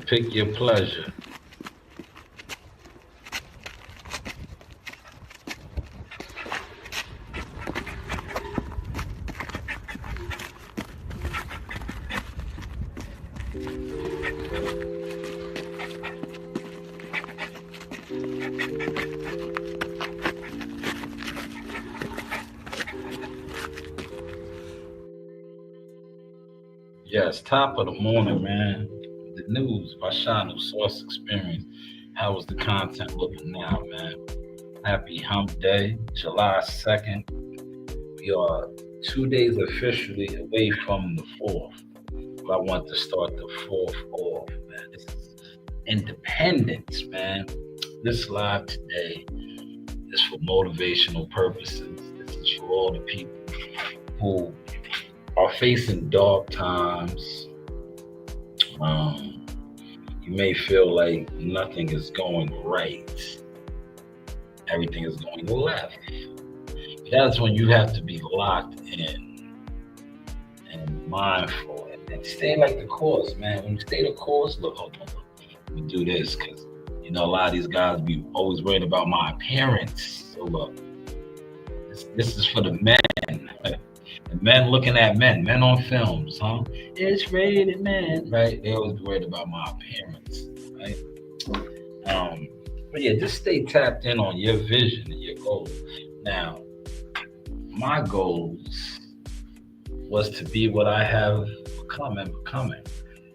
Pick your pleasure. Yes, top of the morning, man. The news by Shanewz Source Experience. How is the content looking now, man? Happy Hump Day, July 2nd. We are 2 days officially away from the 4th. But I want to start the 4th off, man. This is independence, man. This live today is for motivational purposes. This is for all the people who are facing dark times. You may feel like nothing is going right. Everything is going left. That's when you have to be locked in and mindful and stay like the course, man. When you stay the course, look, hold on, look. Let me do this because a lot of these guys be always worried about my appearance. So look, this is for the men. The men looking at men on films, huh? It's rated men, right? They always be worried about my appearance, right? But yeah, just stay tapped in on your vision and your goals. Now, my goals was to be what I have become and becoming.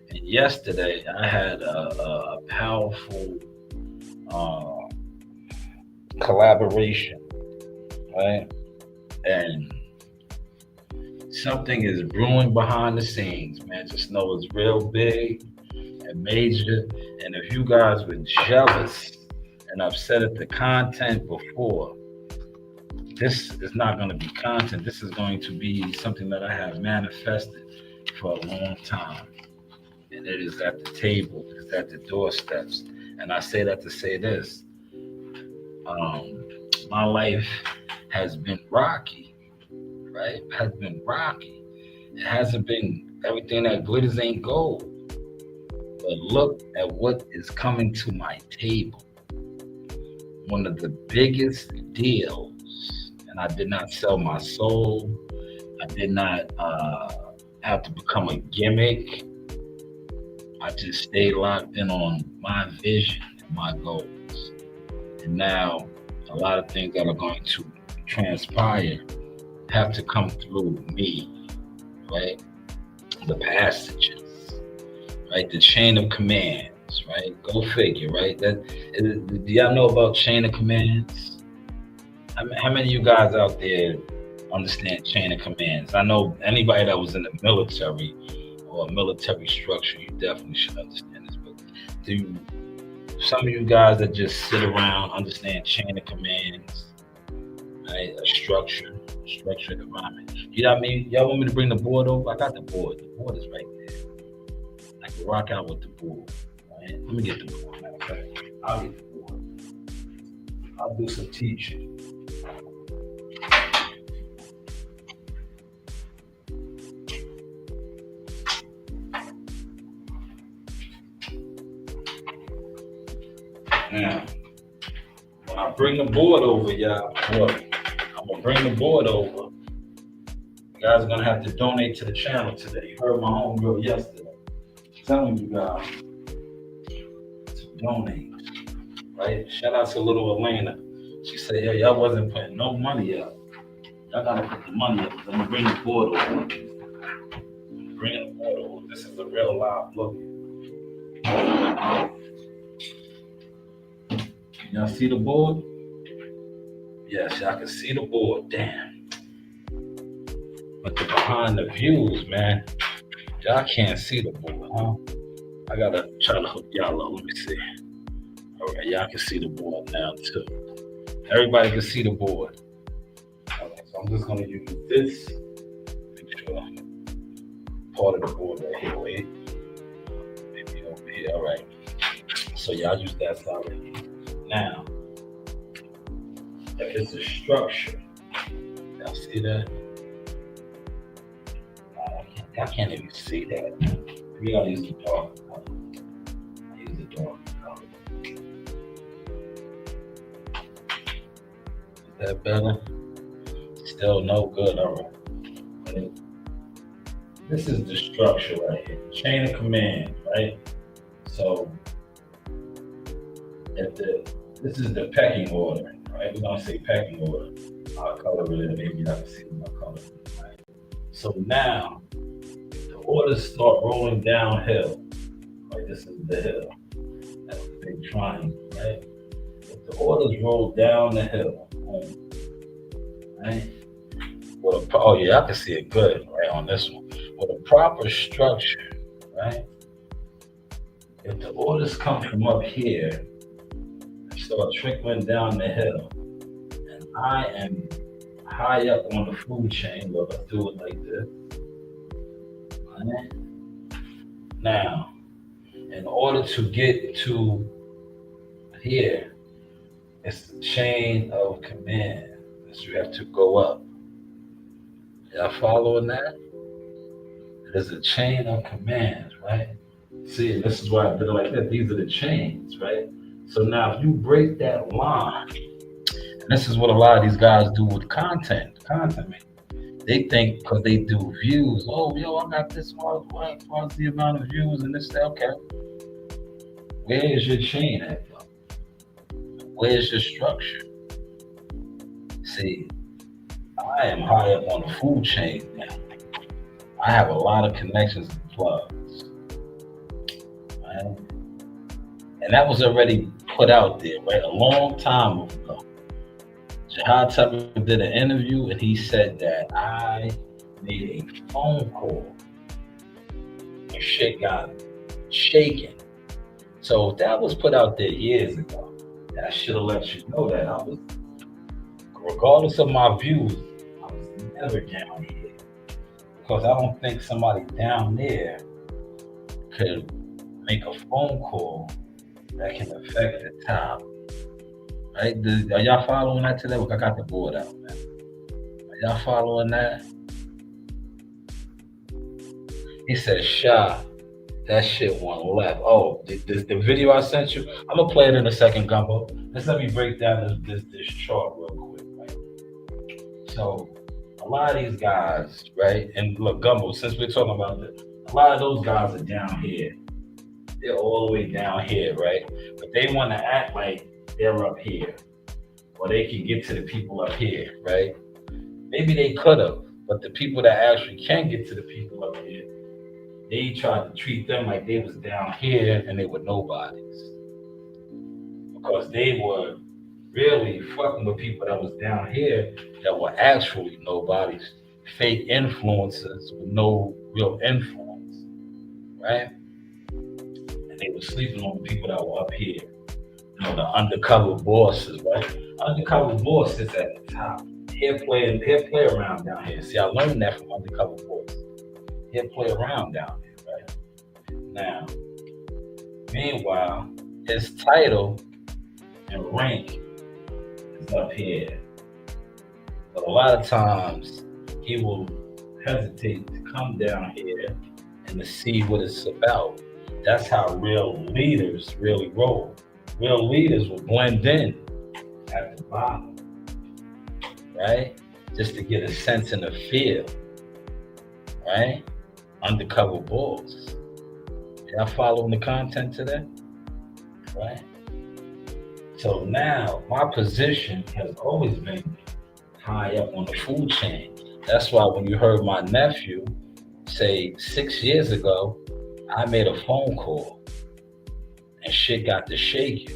And yesterday, I had a powerful collaboration, right? And something is brewing behind the scenes, man. Just know it's real big and major. And if you guys were jealous, and I've said it, the content before, this is not going to be content. This is going to be something that I have manifested for a long time. And it is at the table, it's at the doorsteps. And I say that to say this. My life has been rocky, right? Has been rocky. It hasn't been everything that glitters ain't gold. But look at what is coming to my table. One of the biggest deals, and I did not sell my soul. I did not have to become a gimmick. I just stayed locked in on my vision and my goals. And now a lot of things that are going to transpire have to come through me, right? The passages, right? The chain of commands, right? Go figure, right? Do y'all know about chain of commands? How many of you guys out there understand chain of commands? I know anybody that was in the military or a military structure, you definitely should understand this. But do some of you guys that just sit around understand chain of commands, right? A structured environment. You know what I mean? Y'all want me to bring the board over? I got the board. The board is right there. I can rock out with the board. Right? Let me get the board. Matter of fact, I'll get the board. I'll do some teaching. Now, when I bring the board over, y'all, look, I'm gonna bring the board over. You guys are gonna have to donate to the channel today. You heard my homegirl yesterday telling you guys to donate, right? Shout out to little Elena. She said, yeah, y'all wasn't putting no money up. Y'all gotta put the money up. I'm gonna bring the board over. Bring the board over. This is a real live look. Y'all see the board? Yes, y'all can see the board. Damn. But the behind the views, man, y'all can't see the board, huh? I gotta try to hook y'all up. Let me see. All right, y'all can see the board now too. Everybody can see the board. All right, so I'm just gonna use this. Make sure part of the board right here. Wait. Maybe over here. All right. So y'all use that side right here. Now, if it's a structure, y'all see that? I can't even see that. We gotta use the dark color. That better? Still no good. All right. But this is the structure right here. Chain of command, right? So if this is the pecking order, right? We're gonna say pecking order. I'll color it in, maybe I can see my color. Right? So now the orders start rolling downhill. Right? This is the hill. That's the big triangle, right? If the orders roll down the hill, boom, right? Well, oh yeah, I can see it good right on this one. With a proper structure, right? If the orders come from up here and start trickling down the hill, and I am high up on the food chain, well, let's do it like this. Right? Now, in order to get to here, it's the chain of command. So you have to go up. Y'all following that? There's a chain of commands, right? See, this is why I did it like that. These are the chains, right? So now if you break that line, and this is what a lot of these guys do with content making. They think because they do views, oh, yo, I got this much, what's the amount of views and this, that, okay. Where is your chain at, though? Where's your structure? See, I am high up on the food chain now. I have a lot of connections and plugs. Right? And that was already put out there, right? A long time ago. Jihad Tucker did an interview and he said that I made a phone call and shit got shaken. So that was put out there years ago. And I should have let you know that I was, regardless of my views, I was never down here. Because I don't think somebody down there could make a phone call that can affect the top. Right? Are y'all following that today? Look, I got the board out, man. Are y'all following that? He said, Shah, that shit went left. Oh, the video I sent you, I'm gonna play it in a second, Gumbo. Let's let me break down this chart real quick, right? So a lot of these guys, right? And look, Gumbo, since we're talking about this, a lot of those guys are down here. They're all the way down here, right? But they want to act like they're up here, or they can get to the people up here, right? Maybe they could have, but the people that actually can get to the people up here, they tried to treat them like they was down here and they were nobodies, because they were really fucking with people that was down here that were actually nobodies, fake influencers with no real influence, right? And they were sleeping on the people that were up here. You know, the undercover bosses, right? Undercover boss sits at the top. He'll play around down here. See, I learned that from undercover boss. He'll play around down here, right? Now, meanwhile, his title and rank is up here. But a lot of times, he will hesitate to come down here and to see what it's about. That's how real leaders really roll. Real leaders will blend in at the bottom, right? Just to get a sense and a feel, right? Undercover boss. Y'all following the content today? Right? So now my position has always been high up on the food chain. That's why when you heard my nephew say 6 years ago, I made a phone call and shit got to shaking.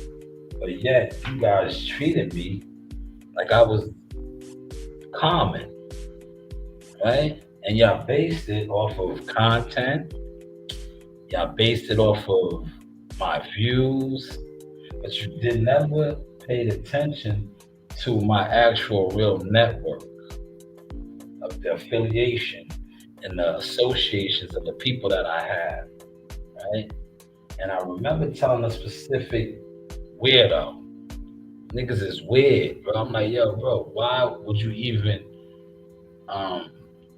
But yet you guys treated me like I was common, right? And y'all based it off of content. Y'all based it off of my views, but you did never paid attention to my actual real network of the affiliation and the associations of the people that I have, right? And I remember telling a specific weirdo, niggas is weird, bro. I'm like, yo, bro, why would you even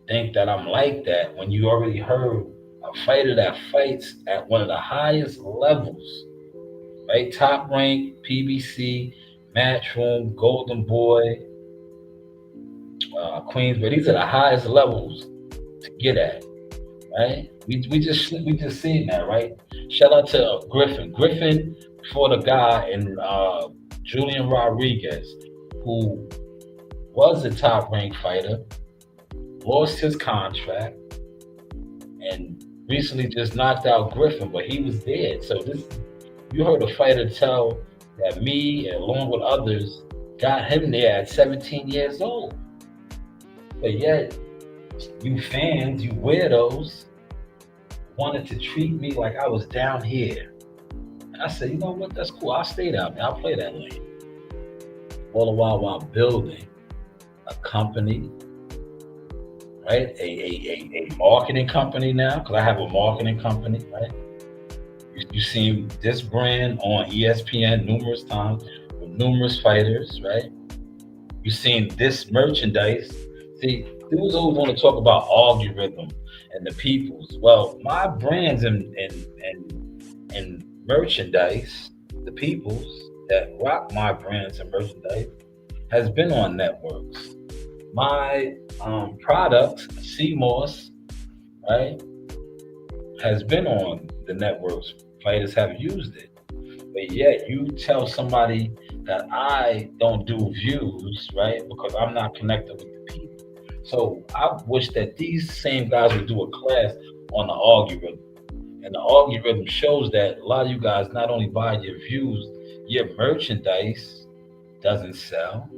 think that I'm like that when you already heard a fighter that fights at one of the highest levels, right? Top rank, PBC, Matchroom, Golden Boy, Queens, but these are the highest levels to get at, right? We just seen that, right? Shout out to Griffin. Griffin for the guy in Julian Rodriguez, who was a top ranked fighter, lost his contract, and recently just knocked out Griffin, but he was dead. So this, you heard a fighter tell that me, along with others, got him there at 17 years old. But yet, you fans, you weirdos, wanted to treat me like I was down here. And I said, you know what? That's cool. I'll stay down there. I'll play that lane. All the while building a company, right? A marketing company now, because I have a marketing company, right? You've seen this brand on ESPN numerous times with numerous fighters, right? You've seen this merchandise. See, dudes always want to talk about algorithm and the peoples. Well, my brands and merchandise, the peoples that rock my brands and merchandise, has been on networks. My product, CMOS, right, has been on the networks. Fighters have used it. But yet you tell somebody that I don't do views, right, because I'm not connected with the people. So I wish that these same guys would do a class on the algorithm. And the algorithm shows that a lot of you guys not only buy your views, your merchandise doesn't sell.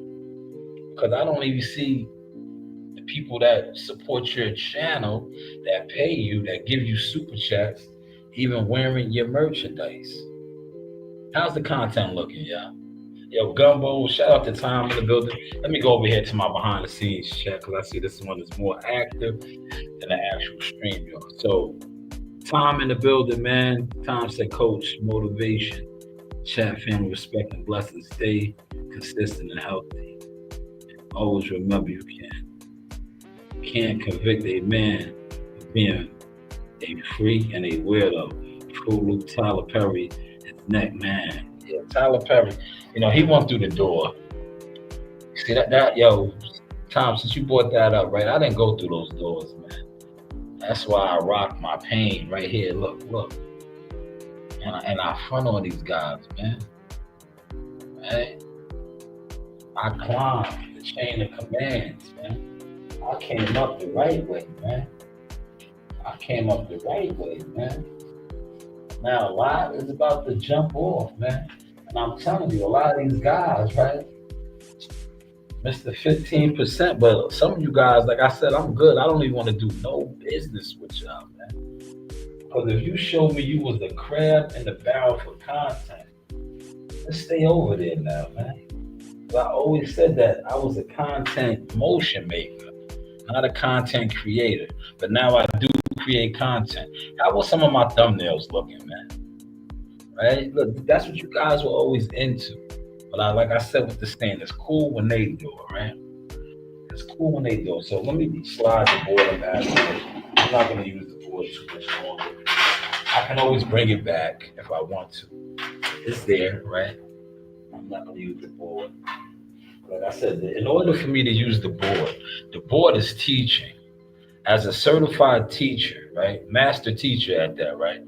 Because I don't even see the people that support your channel, that pay you, that give you super chats, even wearing your merchandise. How's the content looking, y'all? Yo, Gumbo, shout out to Tom in the building. Let me go over here to my behind the scenes chat because I see this one is more active than the actual stream, y'all. So, Tom in the building, man. Tom said, Coach, motivation, chat, family, respect, and blessings. Stay consistent and healthy. Always remember you can't convict a man of being a freak and a weirdo. True Luke Tyler Perry, his neck, man. Yeah, Tyler Perry, he went through the door. See that yo, Tom, since you brought that up, right? I didn't go through those doors, man. That's why I rock my pain right here. Look. And I front on these guys, man. Right? I climbed the chain of commands, man. I came up the right way, man. Now, a lot is about to jump off, man. And I'm telling you, a lot of these guys, right? Mr. 15%, but some of you guys, like I said, I'm good. I don't even want to do no business with y'all, man. Because if you show me you was the crab in the barrel for content, let's stay over there now, man. I always said that I was a content motion maker, not a content creator. But now I do create content. How was some of my thumbnails looking, man? Right? Look, that's what you guys were always into. But like I said with the stand, it's cool when they do it, right? It's cool when they do it. So let me slide the board up out of here. I'm not going to use the board too much longer. I can always bring it back if I want to. It's there, right? I'm not going to use the board. Like I said, in order for me to use the board is teaching. As a certified teacher, right? Master teacher at that, right?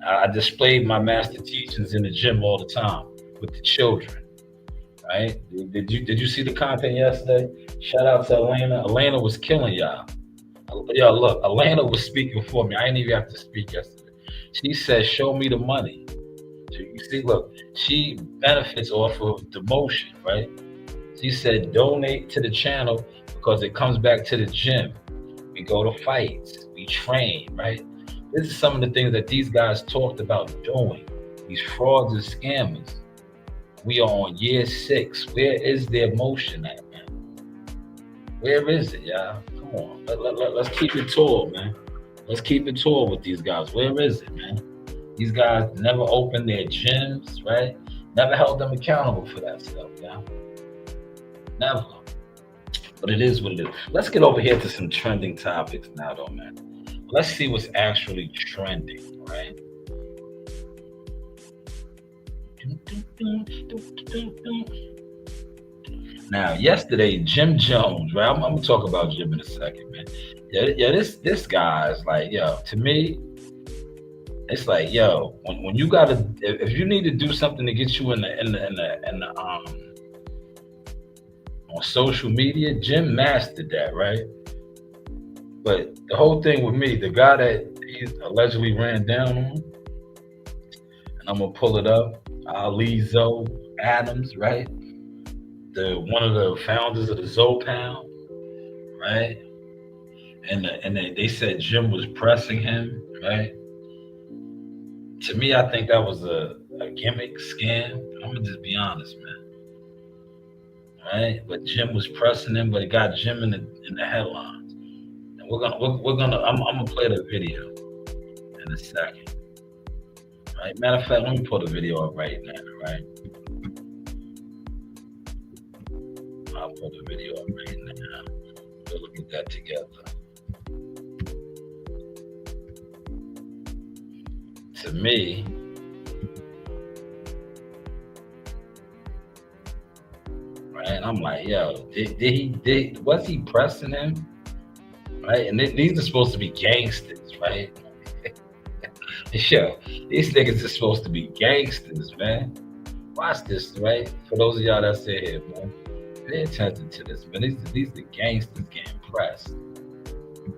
I displayed my master teachings in the gym all the time with the children, right? Did you see the content yesterday? Shout out to Elena. Elena was killing y'all. Yo, look, Elena was speaking for me. I didn't even have to speak yesterday. She said, show me the money. So you see, look, she benefits off of demotion, right? She said, donate to the channel because it comes back to the gym. We go to fights, we train, right? This is some of the things that these guys talked about doing. These frauds and scammers. We are on year 6. Where is their motion at, man? Where is it, y'all? Come on, let's keep it tall, man. Let's keep it tall with these guys. Where is it, man? These guys never opened their gyms, right? Never held them accountable for that stuff, y'all. Never. But it is what it is. Let's get over here to some trending topics now, though, man. Let's see what's actually trending, right? Now, yesterday, Jim Jones, right? I'm gonna talk about Jim in a second, man. Yeah. This guy is like, yo. To me, it's like, yo. When you gotta, if you need to do something to get you in the on social media, Jim mastered that, right? But the whole thing with me, the guy that he allegedly ran down on, and I'm gonna pull it up, Ali Zoe Adams, right? The one of the founders of the Zoe Pound, right? And they said Jim was pressing him, right? To me, I think that was a gimmick scam. I'm gonna just be honest, man. Right? But Jim was pressing him, but it got Jim in the headlines. And we're gonna I'm gonna play the video in a second. Right? Matter of fact, let me pull the video up right now, right? I'll pull the video up right now. We'll look at that together. To me, right? I'm like, yo, was he pressing him? Right? And these are supposed to be gangsters, right? Yo, these niggas are supposed to be gangsters, man. Watch this, right? For those of y'all that sit here, man, pay attention to this, man. These are gangsters getting pressed.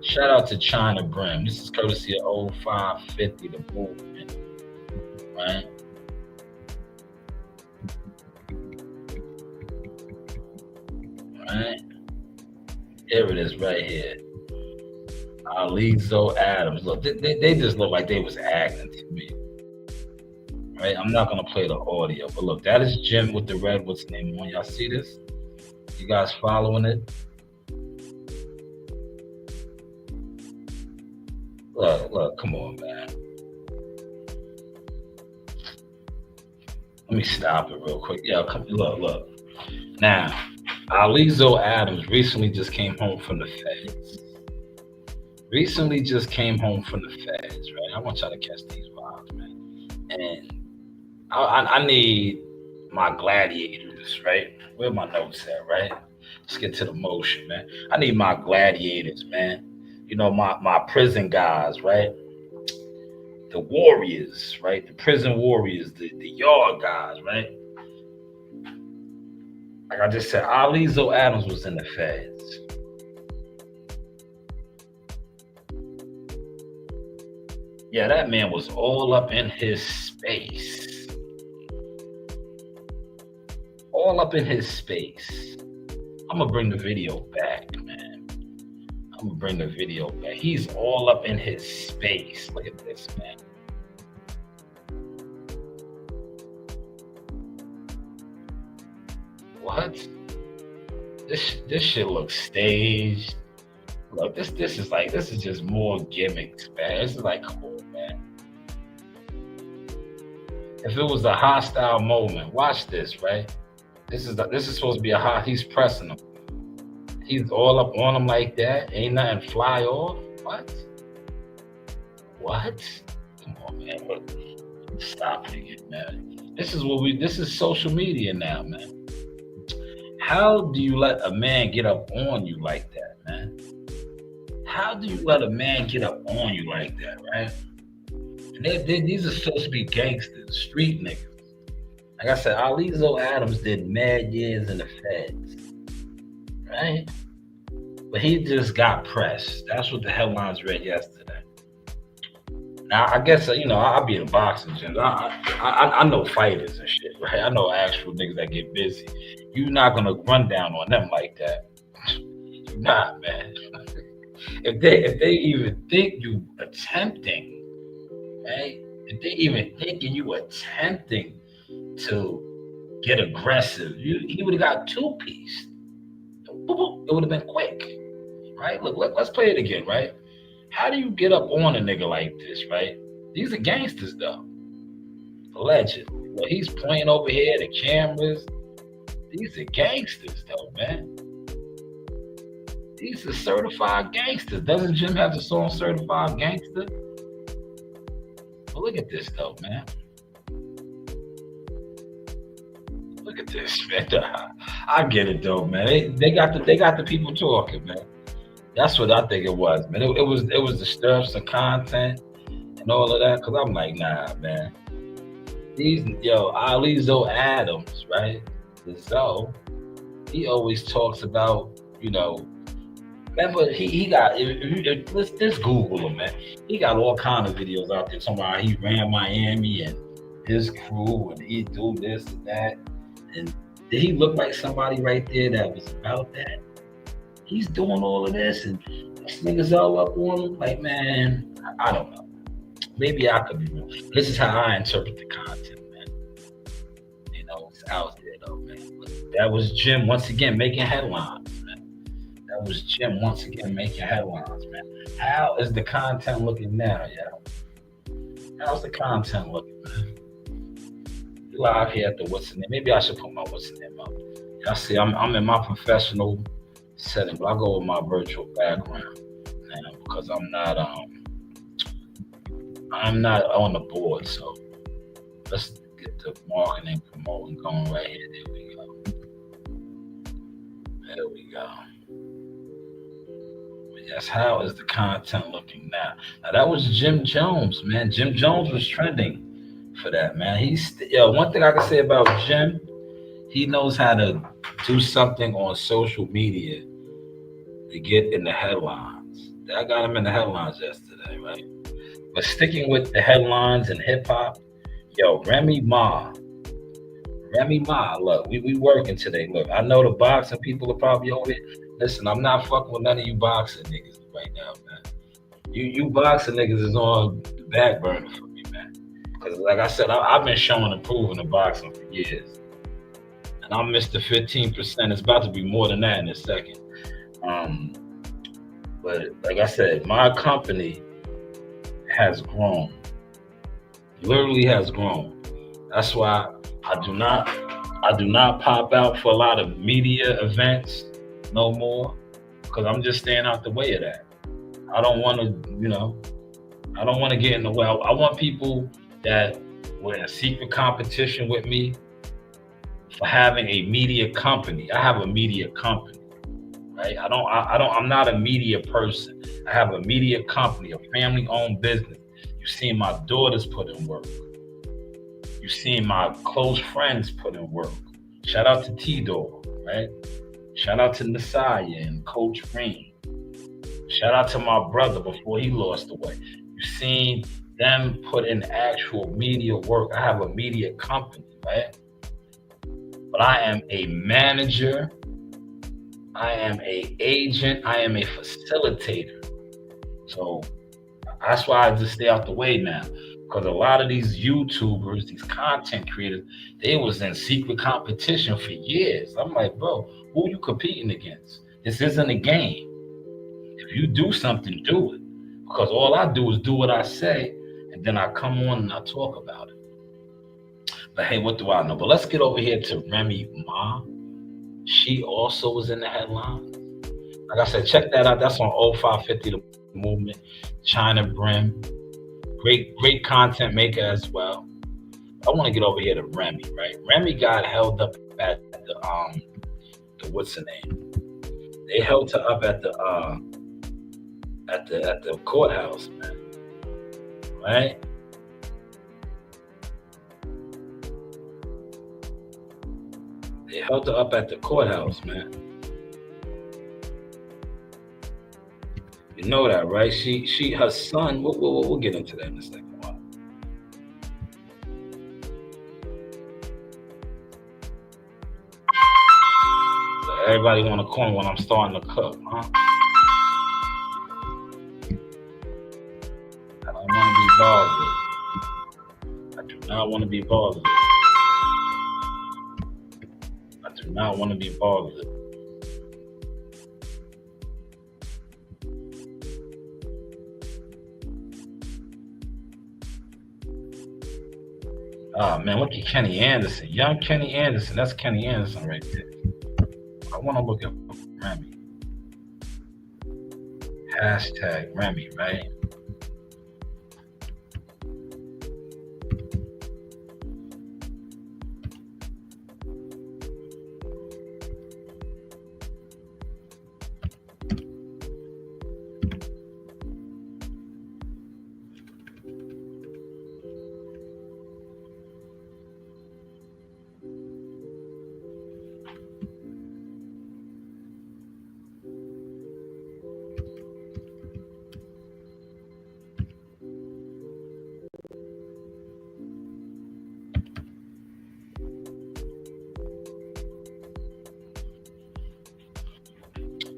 Shout out to China Brim. This is courtesy of 0550, the movement, right? Right? Here it is right here. Ali Zoe Adams. Look, they just look like they was acting to me. Right? I'm not gonna play the audio, but look, that is Jim with the red what's name on. Y'all see this? You guys following it? Look, come on, man. Let me stop it real quick. Yeah, come look. Now, Ali Zoe Adams recently just came home from the feds. Recently just came home from the feds, right? I want y'all to catch these vibes, man. And I need my gladiators, right? Where my notes at, right? Let's get to the motion, man. I need my gladiators, man. You know, my prison guys, right? The warriors, right? The prison warriors, the yard guys, right? Like I just said, Ali Zoe Adams was in the feds. Yeah, that man was all up in his space. All up in his space. I'm gonna bring the video back, man. I'm gonna bring the video back. He's all up in his space. Look at this, man. What? This shit looks staged. Look, this is just more gimmicks, man. This is like, come on, man. If it was a hostile moment, watch this, right? This is supposed to be a hot. He's pressing him. He's all up on him like that. Ain't nothing fly off. What? What? Come on, man. Stop it, man. This is social media now, man. How do you let a man get up on you like that, man? How do you let a man get up on you like that, right? And these are supposed to be gangsters, street niggas. Like I said, Ali Zoe Adams did mad years in the feds, right? But he just got pressed. That's what the headlines read yesterday. Now, I guess, I'll be in boxing gyms. I know fighters and shit, right? I know actual niggas that get busy. You're not going to run down on them like that. You're not, man. If they even think you attempting, right? If they even thinking you attempting to get aggressive, he would have got two-pieced. It would have been quick, right? Look, let's play it again, right? How do you get up on a nigga like this, right? These are gangsters, though. Allegedly. Well, he's pointing over here, the cameras. These are gangsters, though, man. These are certified gangsters. Doesn't Jim have the song Certified Gangster? Well, look at this, though, man. Look at this, man. I get it though, man. They got the people talking, man. That's what I think it was, man. It was to stir up some content and all of that. Cause I'm like, nah, man. These Ali Zoe Adams, right? The Zoe, he always talks about, you know, remember he got let's Google him, man. He got all kind of videos out there talking about how he ran Miami and his crew and he do this and that. And did he look like somebody right there that was about that? He's doing all of this and this niggas all up on him. Like, man, I don't know. Maybe I could be wrong. This is how I interpret the content, man. You know, it's out there though, man. But that was Jim once again making headlines, man. That was Jim once again making headlines, man. How is the content looking now, yeah? How's the content looking, man? Live here at the what's the name? Maybe I should put my what's the name up. I see I'm in my professional setting, but I go with my virtual background now because I'm not on the board. So let's get the marketing promoting going right here. There we go. There we go. But yes, how is the content looking now? Now that was Jim Jones, man. Jim Jones was trending for that, man. One thing I can say about Jim, he knows how to do something on social media to get in the headlines. I got him in the headlines yesterday, right? But sticking with the headlines and hip hop, Remy Ma. Remy Ma, look, we working today. Look, I know the boxing people are probably over here. Listen, I'm not fucking with none of you boxing niggas right now, man. You boxing niggas is on the back burner for me, man. Because like I said, I've been showing and proving the boxing for years. And I'm Mr. 15%. It's about to be more than that in a second. But like I said, my company has grown. Literally has grown. That's why I do not pop out for a lot of media events no more. Because I'm just staying out the way of that. I don't want to, I don't want to get in the way. I want people that were in a secret competition with me for having a media company. I have a media company. Right? I'm not a media person. I have a media company, a family-owned business. You've seen my daughters put in work. You've seen my close friends put in work. Shout out to T-Dog, right? Shout out to Nasaya and Coach Green. Shout out to my brother before he lost away. You've seen them put in actual media work. I have a media company, right? But I am a manager. I am an agent. I am a facilitator. So that's why I just stay out the way now. Because a lot of these YouTubers, these content creators, they was in secret competition for years. I'm like, bro, who are you competing against? This isn't a game. If you do something, do it. Because all I do is do what I say, and then I come on and I talk about it. But hey, what do I know? But let's get over here to Remy Ma. She also was in the headlines. Like I said, check that out. That's on 0550 The Movement. China Brim. Great content maker as well. I want to get over here to Remy, right? Remy got held up at the what's the name? They held her up at the courthouse, man. Right? They held her up at the courthouse, man. You know that, right? Her son. We'll get into that in a second. So everybody want to call me when I'm starting to cook, huh? I don't want to be bothered. I do not want to be bothered. I do not want to be bothered. Oh man, look at Kenny Anderson. Young Kenny Anderson. That's Kenny Anderson right there. I want to look at Remy. Hashtag Remy, right?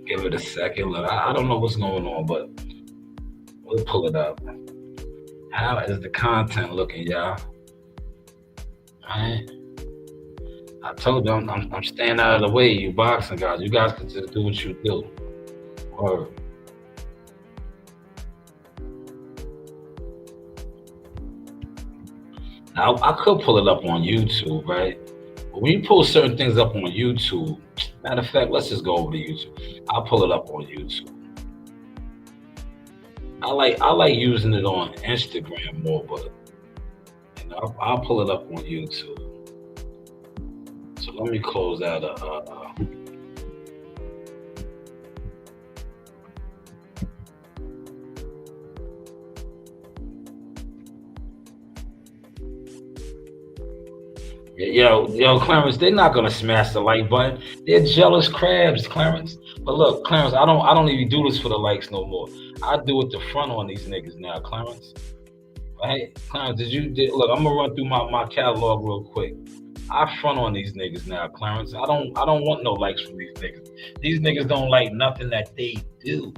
Give it a second. Look, I don't know what's going on, but we'll pull it up. How is the content looking, y'all? Right? I told you I'm staying out of the way, you boxing guys. You guys can just do what you do. Or now I could pull it up on YouTube, right? But when you pull certain things up on YouTube, matter of fact, let's just go over to YouTube. I'll pull it up on YouTube. I like using it on Instagram more, but you know, I'll pull it up on YouTube. So let me close out Yo, Clarence, they're not gonna smash the like button. They're jealous crabs, Clarence. But look, Clarence, I don't even do this for the likes no more. I do it to front on these niggas now, Clarence. Right? Clarence, look, I'm gonna run through my catalog real quick. I front on these niggas now, Clarence. I don't want no likes from these niggas. These niggas don't like nothing that they do.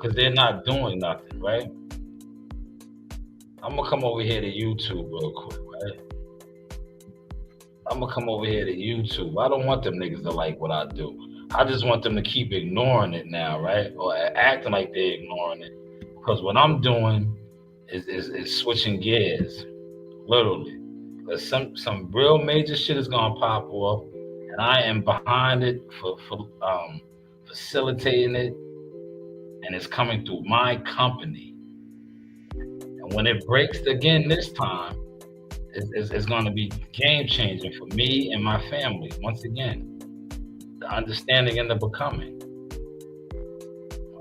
Cause they're not doing nothing, right? I'm gonna come over here to YouTube real quick, right? I'm gonna come over here to YouTube. I don't want them niggas to like what I do. I just want them to keep ignoring it now, right? Or acting like they're ignoring it. Because what I'm doing is switching gears, literally. Because some real major shit is gonna pop off, and I am behind it for facilitating it, and it's coming through my company. And when it breaks again this time, it's going to be game changing for me and my family. Once again, the understanding and the becoming.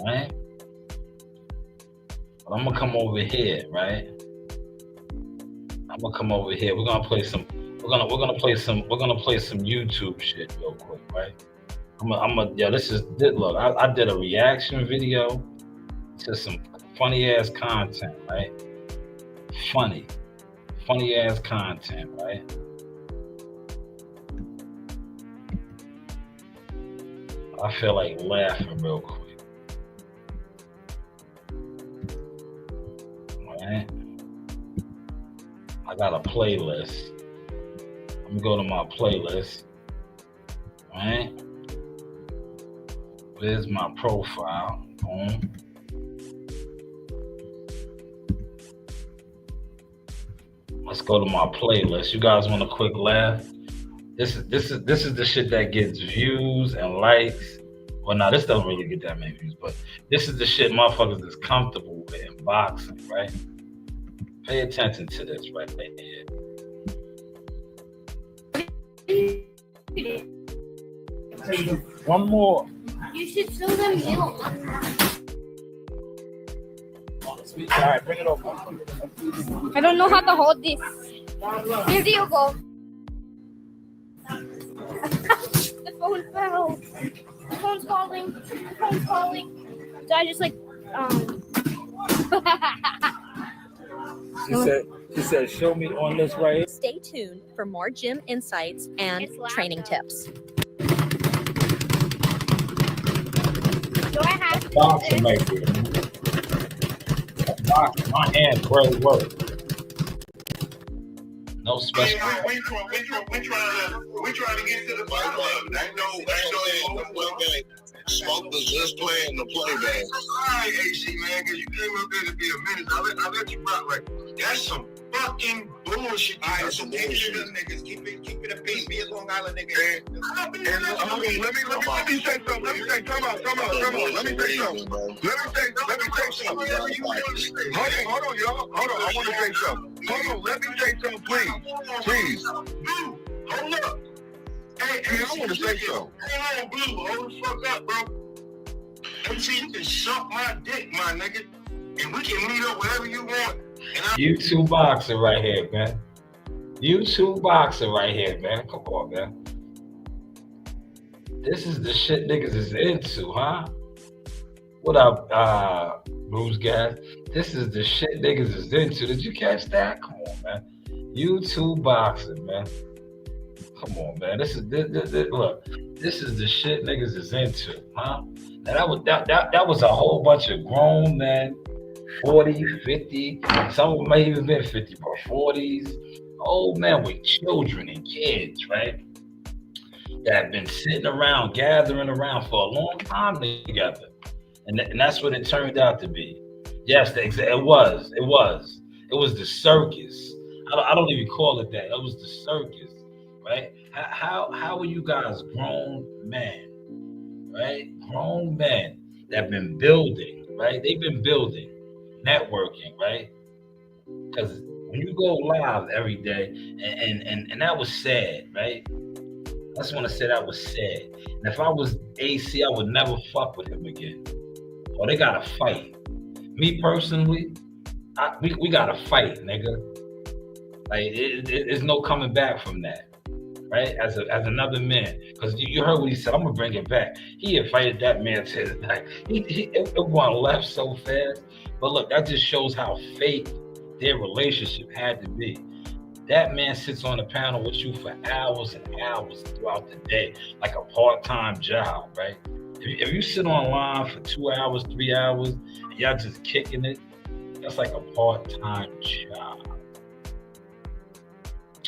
Right? But I'm gonna come over here, right? I'm gonna come over here. We're gonna play some YouTube shit real quick, right? Look, I did a reaction video to some funny ass content, right? Funny ass content, right? I feel like laughing real quick. Alright? I got a playlist. I'm gonna go to my playlist. Alright? There's my profile. Boom. Let's go to my playlist. You guys want a quick laugh? This is the shit that gets views and likes. Well, now this doesn't really get that many views, but this is the shit motherfuckers is comfortable with in boxing, right? Pay attention to this right here. One more. You should show them milk. All right, bring it over. I don't know how to hold this. Here you go. The phone fell. The phone's calling. So I just She said, show me on this right here. Stay tuned for more gym insights and training tips. Do I have to Boxing right here. Boxing. My hands barely work. No special. We trying to get to the bottom of it. Ain't no Smoke was just playing the play bag. Alright, AC man, cause you came up there to be a menace. I let you rock like that's some fucking bullshit. Alright, so keep it to them niggas. Keep it a beat. Be a Long Island nigga. Let me say something. Let me say, come on. Let me say something. Hold on, y'all. Hold on. I want to say something. Hold on. Let me say something, please. Hold up. Hey, I want to say something. Hey, Blue, hold the fuck up, bro. Hey, see, you can suck my dick, my nigga, and we can meet up wherever you want. YouTube boxing right here, man. YouTube boxing right here, man. Come on, man. This is the shit niggas is into, huh? What up, Bruce guys? This is the shit niggas is into. Did you catch that? Come on, man. YouTube boxing, man. Come on, man. This, look. This is the shit niggas is into, huh? Now that was a whole bunch of grown men, 40, 50. Some of them may even been 50, bro. 40s. Old men with children and kids, right? That have been sitting around, gathering around for a long time together. And that's what it turned out to be. Yes, it was. It was the circus. I don't even call it that. It was the circus, right? How are you guys grown men, right? Grown men that have been building, right? They've been building, networking, right? Because when you go live every day, and that was sad, right? I just want to say that was sad. And if I was AC, I would never fuck with him again. Or they gotta fight. Me personally, we gotta fight, nigga. Like there's no coming back from that, right? As another man, because you heard what he said. I'm gonna bring it back. He invited that man to his back. It went left so fast. But look, that just shows how fake their relationship had to be. That man sits on the panel with you for hours and hours throughout the day, like a part-time job, right? If you sit online for 2 hours, 3 hours, and y'all just kicking it, that's like a part-time job.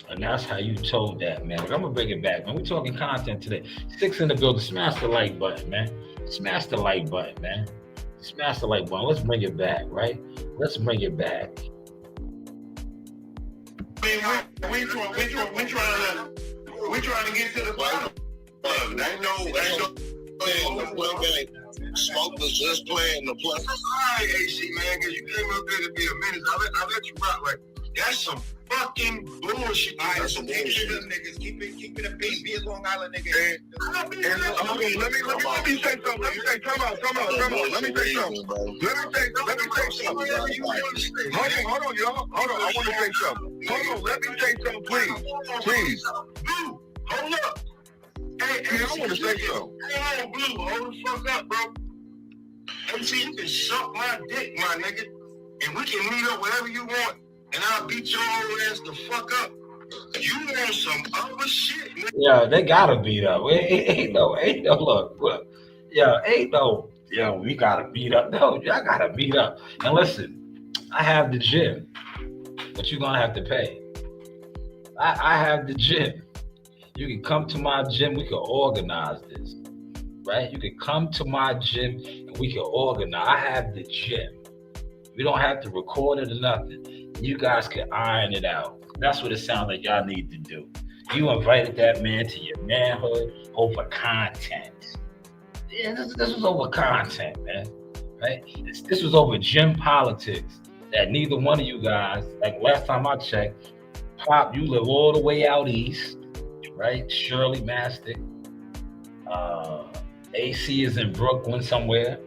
And that's how you told that, man. Like, I'm gonna bring it back, man. We're talking content today. 6 in the building. Smash the like button, man. Smash the like button, man. Smash the like button. Let's bring it back, right? Let's bring it back. We trying to get to the bottom. Ain't no Smoke was just playing the play. Alright, AC man, because you came up there to be a menace. I let you rock. Like, that's some fucking bullshit. Alright, so niggas keep it a beat. Be a Long Island nigga. Let me say something. Let me say, come on. Let me say something. Hold on, y'all. Hold on. I want to say something. Hold on. Let me say something, please. Hold up. Hey, I want to say something. Hey, Blue, hold the fuck up, bro. MC, you can suck my dick, my nigga, and we can meet up wherever you want, and I'll beat your old ass the fuck up. You want some other shit, nigga? Yeah, they gotta beat up. Ain't no look. We gotta beat up. No, y'all gotta beat up. And listen, I have the gym, but you're gonna have to pay. I have the gym. You can come to my gym. We can organize this, right? You can come to my gym and we can organize. I have the gym. We don't have to record it or nothing. You guys can iron it out. That's what it sounds like y'all need to do. You invited that man to your manhood over content. Yeah, this was over content, man. Right? This was over gym politics that neither one of you guys, like last time I checked, Pop, you live all the way out east. Right, Shirley Mastic. AC is in Brooklyn somewhere,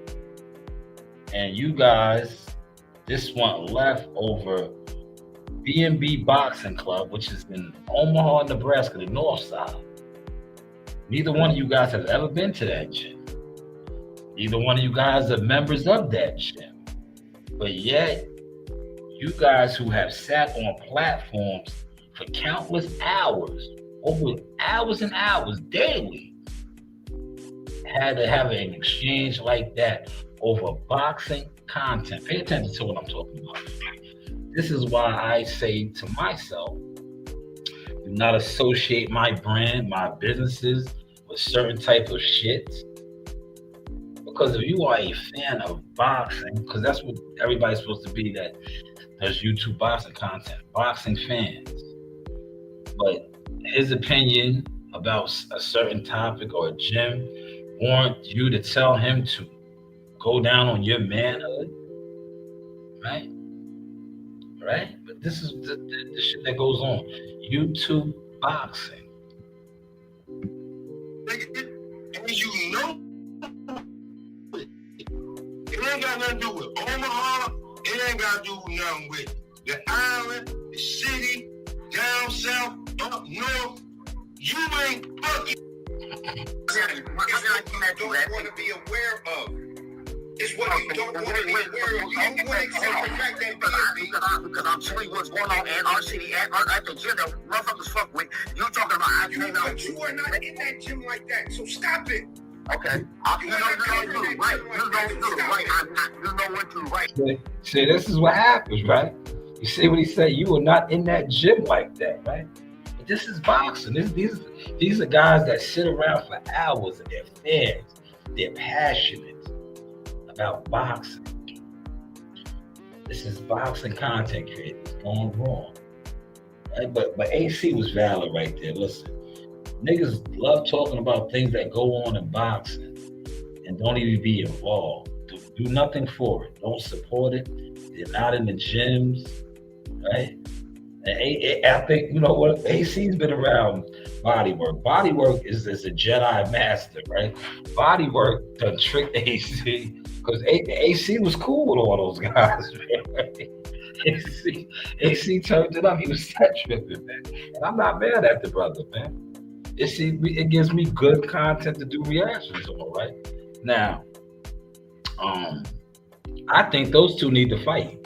and you guys, this one left over B&B Boxing Club, which is in Omaha, Nebraska, the north side. Neither one of you guys has ever been to that gym. Neither one of you guys are members of that gym. But yet, you guys who have sat on platforms for countless hours, over hours and hours daily, had to have an exchange like that over boxing content. Pay attention to what I'm talking about. This is why I say to myself, do not associate my brand, my businesses with certain type of shit. Because if you are a fan of boxing, because that's what everybody's supposed to be, that does YouTube boxing content, boxing fans. But his opinion about a certain topic or a gym warrant you to tell him to go down on your manhood, right? Right? But this is the shit that goes on. YouTube boxing. And you know, it ain't got nothing to do with Omaha. It ain't got to do nothing with the island, the city, down south, up north. You ain't fucking. It's what you don't want to be aware of. It's what you don't want to be aware of. You don't want to accept the fact that because I'm telling you what's going on in our city, at the gym that motherfuckers fuck with. You talking about I came But you are not in that gym like that, so stop it. Okay. You know what you're right. See, this is what happens, right? You see what he said? You are not in that gym like that, right? But this is boxing. These are guys that sit around for hours and they're fans. They're passionate about boxing. This is boxing content creators going wrong. Right? But AC was valid right there. Listen, niggas love talking about things that go on in boxing and don't even be involved. Do nothing for it. Don't support it. They're not in the gyms, right? And I think, you know what, AC's been around bodywork. Bodywork is a Jedi master, right? Bodywork done tricked AC because AC was cool with all those guys, right? AC turned it up. He was set tripping, man. And I'm not mad at the brother, man. It gives me good content to do reactions on, right? Now, I think those two need to fight,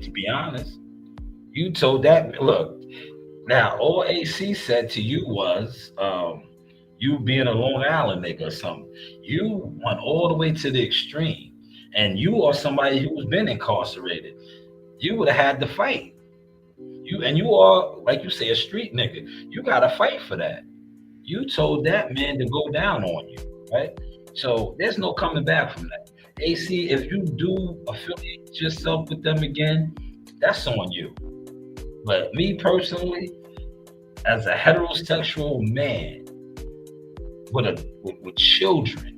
to be honest. You told that, look, now all AC said to you was, you being a Long Island nigga or something. You went all the way to the extreme. And you are somebody who's been incarcerated. You would have had to fight. You are, like you say, a street nigga. You gotta fight for that. You told that man to go down on you, right? So there's no coming back from that. AC, if you do affiliate yourself with them again, that's on you. But me personally, as a heterosexual man with children,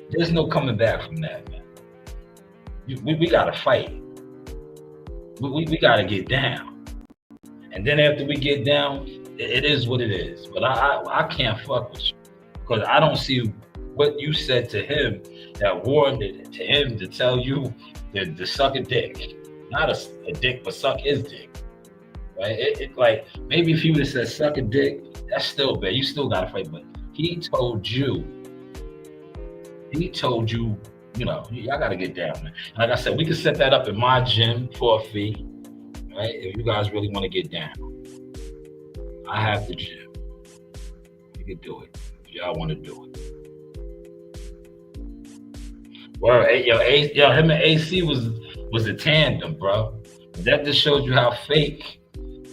there's no coming back from that, man. We gotta fight. We gotta get down. And then after we get down, it is what it is. But I can't fuck with you because I don't see what you said to him that warranted to him to tell you to suck a dick. Not a dick, but suck his dick. Right? It like, maybe if he would have said suck a dick, that's still bad. You still gotta fight. But he told you, you know, y'all gotta get down, man. And like I said, we can set that up in my gym for a fee, right? If you guys really want to get down. I have the gym. You can do it if y'all want to do it. Well, him and AC was a tandem, bro. That just shows you how fake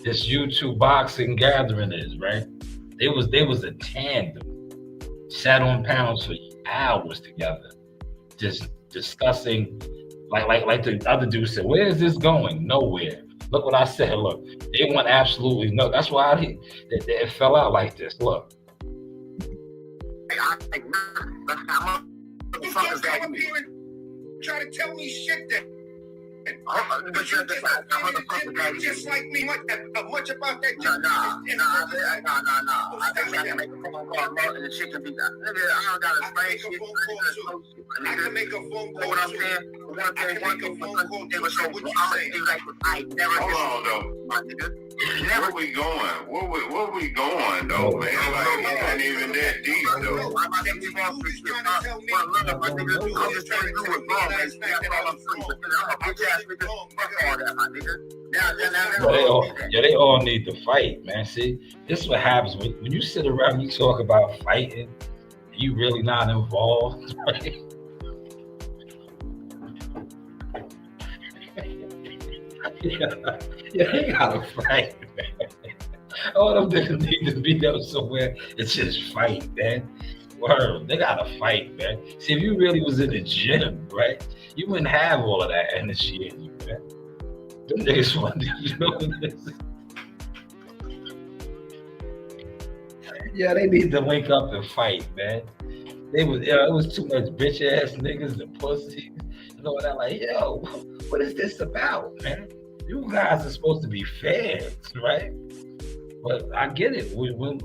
this YouTube boxing gathering is, right? They was a tandem. Sat on pounds for hours together, just discussing, like the other dude said, where is this going? Nowhere. Look what I said. Look, they want absolutely no. That's why it fell out like this. Look. Try to tell me shit that. Just like me, much about that. Nah. I think I can make a phone call and the chicken be that. Nigga, I don't got a explain shit. I can make a phone call. What I'm saying? One thing, they were so, I never hold on, though. My nigga. Where we going? Where we going, though, man? Like, it ain't even that deep, though. I'm not even going to speak about my nigga. I'm just trying to do what's wrong, man. I'm a bitch ass nigga. Fuck all that, my nigga. They all need to fight, man. See, this is what happens when you sit around and you talk about fighting, and you really not involved, right? Yeah, they gotta fight, man. All them niggas need to be up somewhere and just fight, man. Word, they gotta fight, man. See, if you really was in the gym, right, you wouldn't have all of that energy in you, man. Them niggas want to do this. Yeah, they need to link up and fight, man. It was too much bitch ass niggas and pussies and all that. Like, yo, what is this about, man? You guys are supposed to be fans, right? But I get it. When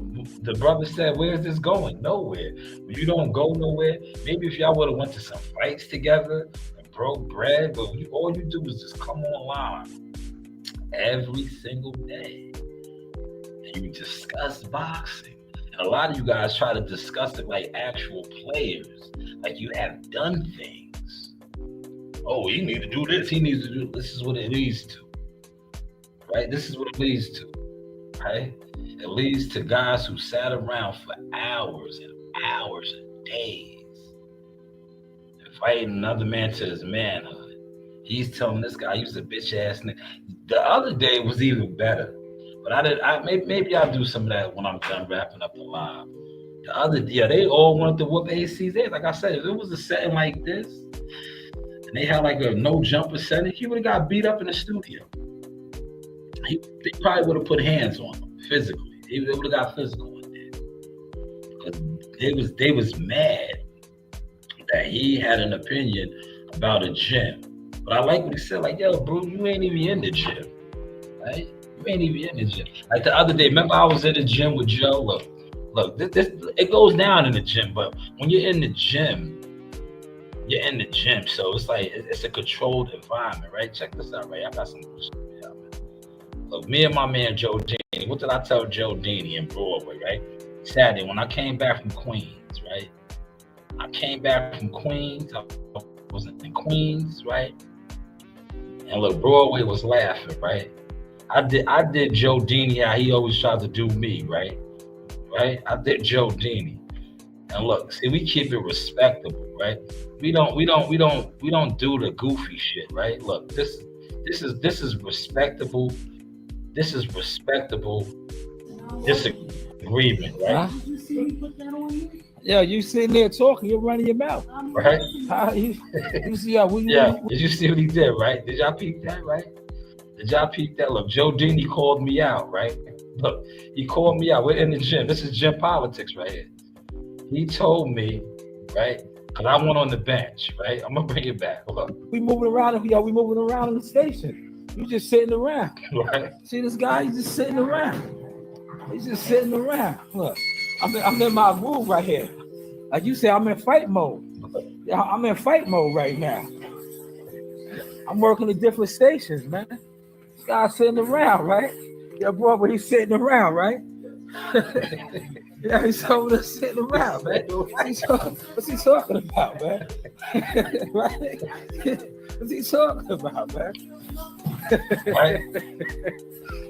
the brother said, where's this going? Nowhere. When you don't go nowhere, maybe if y'all would have went to some fights together and broke bread, but all you do is just come online every single day and you discuss boxing. And a lot of you guys try to discuss it like actual players, like you have done things. Oh, he needs to do this. He needs to do this. Is what it leads to, right? This is what it leads to, right? It leads to guys who sat around for hours and hours and days, inviting another man to his manhood. He's telling this guy, "He's a bitch ass nigga." The other day was even better, but maybe I'll do some of that when I'm done wrapping up the live. The other day, they all wanted to whoop AC's ass. Like I said, if it was a setting like this, and they had like a no jumper setting, he would have got beat up in the studio. They probably would have put hands on him physically. They would have got physical with it. Because they was mad that he had an opinion about a gym. But I like what he said, like, yo, bro, you ain't even in the gym, right? You ain't even in the gym. Like the other day, remember I was in the gym with Joe? Look, this it goes down in the gym, but when you're in the gym, you're in the gym. So it's like, it's a controlled environment, right? Check this out, right? I got some shit out, man. Look, me and my man Joe Dini, what did I tell Joe Dini in Broadway, right? Saturday, when I came back from Queens, right? I came back from Queens, I was in Queens, right? And look, Broadway was laughing, right? I did Joe Dini how he always tried to do me, right? Right? I did Joe Dini. And look, see, we keep it respectable, right? We don't do the goofy shit, right? Look, this is respectable. This is respectable disagreement, right? Yeah, you sitting there talking, you're running your mouth. Right? You see how Did you see what he did, right? Did y'all peep that, right? Did y'all peep that? Look, Joe Dini called me out, right? Look, he called me out. We're in the gym. This is gym politics right here. He told me, right? Because I went on the bench, right? I'm going to bring it back. Look. We moving around in the station. You just sitting around. Right. See this guy? He's just sitting around. He's just sitting around. Look, I'm in my groove right here. Like you said, I'm in fight mode. Yeah, I'm in fight mode right now. I'm working at different stations, man. This guy's sitting around, right? Yeah, bro, but he's sitting around, right? Yeah, he's over there sitting around, man. What's he talking about, man? Right? What's he talking about, man? Right?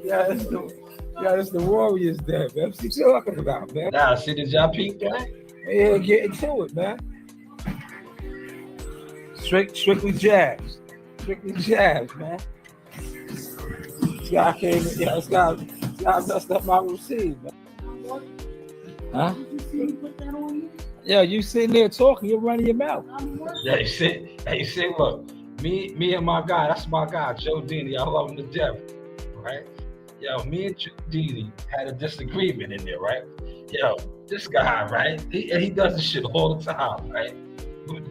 Yeah, it's the Warriors there, man. What's he talking about, man? Nah, see, did y'all peep that? Yeah, get into it, man. Strictly jabs. Strictly jabs, man. This guy came in, this guy messed up my routine, man. Huh? Yeah, you sitting there talking, you're running your mouth. Yeah, you see, look, me and my guy, that's my guy, Joe Dini, I love him to death, right? Yo, me and Joe Dini had a disagreement in there, right? Yo, this guy, right? He does this shit all the time, right?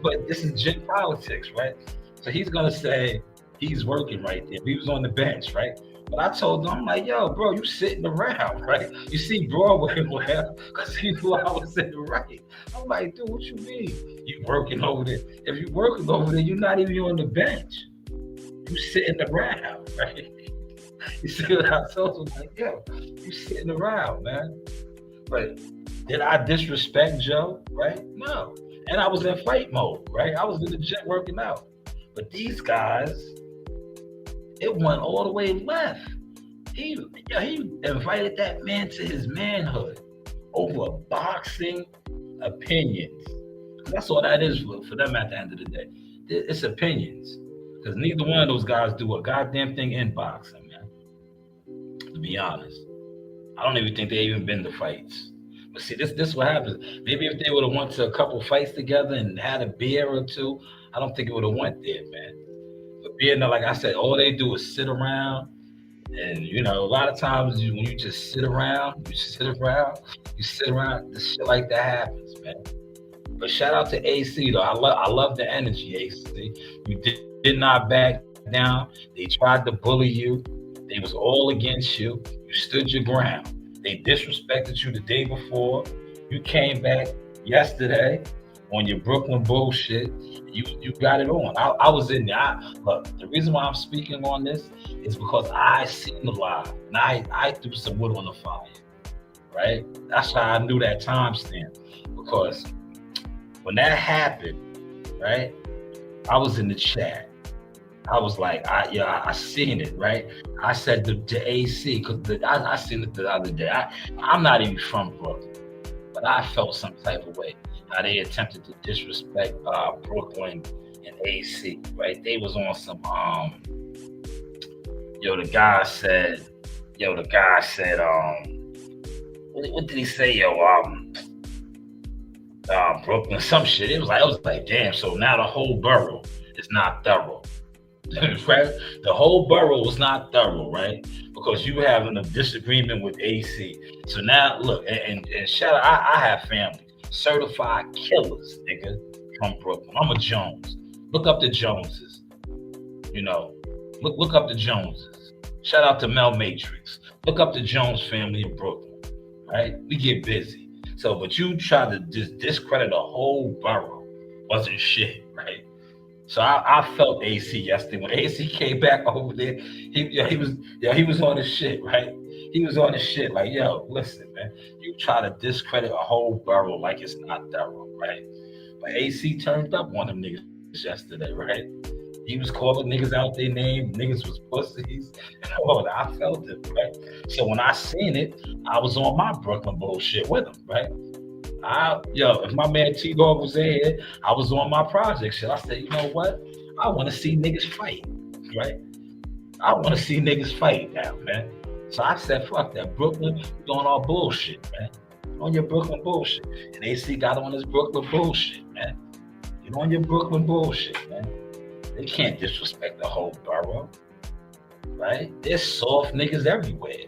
But this is gym politics, right? So he's gonna say he's working right there. He was on the bench, right? But I told him, I'm like, yo, bro, you sitting around, right? You see Broadway well, because he knew I was sitting right. I'm like, dude, what you mean? You working over there? If you working over there, you're not even on the bench. You sitting around, right? You see what I told him? Like, yo, you sitting around, man. But did I disrespect Joe, right? No. And I was in fight mode, right? I was in the gym working out. But these guys, it went all the way left. He invited that man to his manhood over boxing opinions. That's all that is for them at the end of the day. It's opinions. Because neither one of those guys do a goddamn thing in boxing, man. To be honest. I don't even think they even been to fights. But see, this is what happens. Maybe if they would have went to a couple fights together and had a beer or two, I don't think it would have went there, man. But being there, like I said, all they do is sit around. And, you know, a lot of times when you just sit around, this shit like that happens, man. But shout out to AC, though. I love the energy, AC. You did not back down. They tried to bully you. They was all against you. You stood your ground. They disrespected you the day before. You came back yesterday on your Brooklyn bullshit. You got it on. I was in there. Look, the reason why I'm speaking on this is because I seen the live and I threw some wood on the fire, right? That's how I knew that timestamp, because when that happened, right, I was in the chat. I was like, I seen it, right? I said the AC, because I seen it the other day. I'm not even from Brooklyn, but I felt some type of way how they attempted to disrespect Brooklyn and AC, right? They was on some the guy said, what did he say, Brooklyn, some shit. It was like, damn, so now the whole borough is not thorough. Right? The whole borough was not thorough, right? Because you having a disagreement with AC. So now look, and shout out, I have family, certified killers, nigga, from Brooklyn. I'm a Jones. Look up the Joneses. Look up the Joneses. Shout out to Mel Matrix. Look up the Jones family in Brooklyn. Right? We get busy. So, but you try to just discredit a whole borough. Wasn't shit, right? So I felt AC yesterday when AC came back over there. He was on his shit, right? He was on his shit like, yo, listen, man, you try to discredit a whole borough like it's not thorough, right? But AC turned up on them niggas yesterday, right? He was calling niggas out their name. Niggas was pussies. And I felt it, right? So when I seen it, I was on my Brooklyn bullshit with him, right? If my man T-Dog was in here, I was on my project shit. I said, you know what? I want to see niggas fight, right? I want to see niggas fight now, man. So I said, fuck that. Brooklyn, you doing all bullshit, man. On your Brooklyn bullshit. And AC got on his Brooklyn bullshit, man. You on your Brooklyn bullshit, man. They can't disrespect the whole borough, right? There's soft niggas everywhere.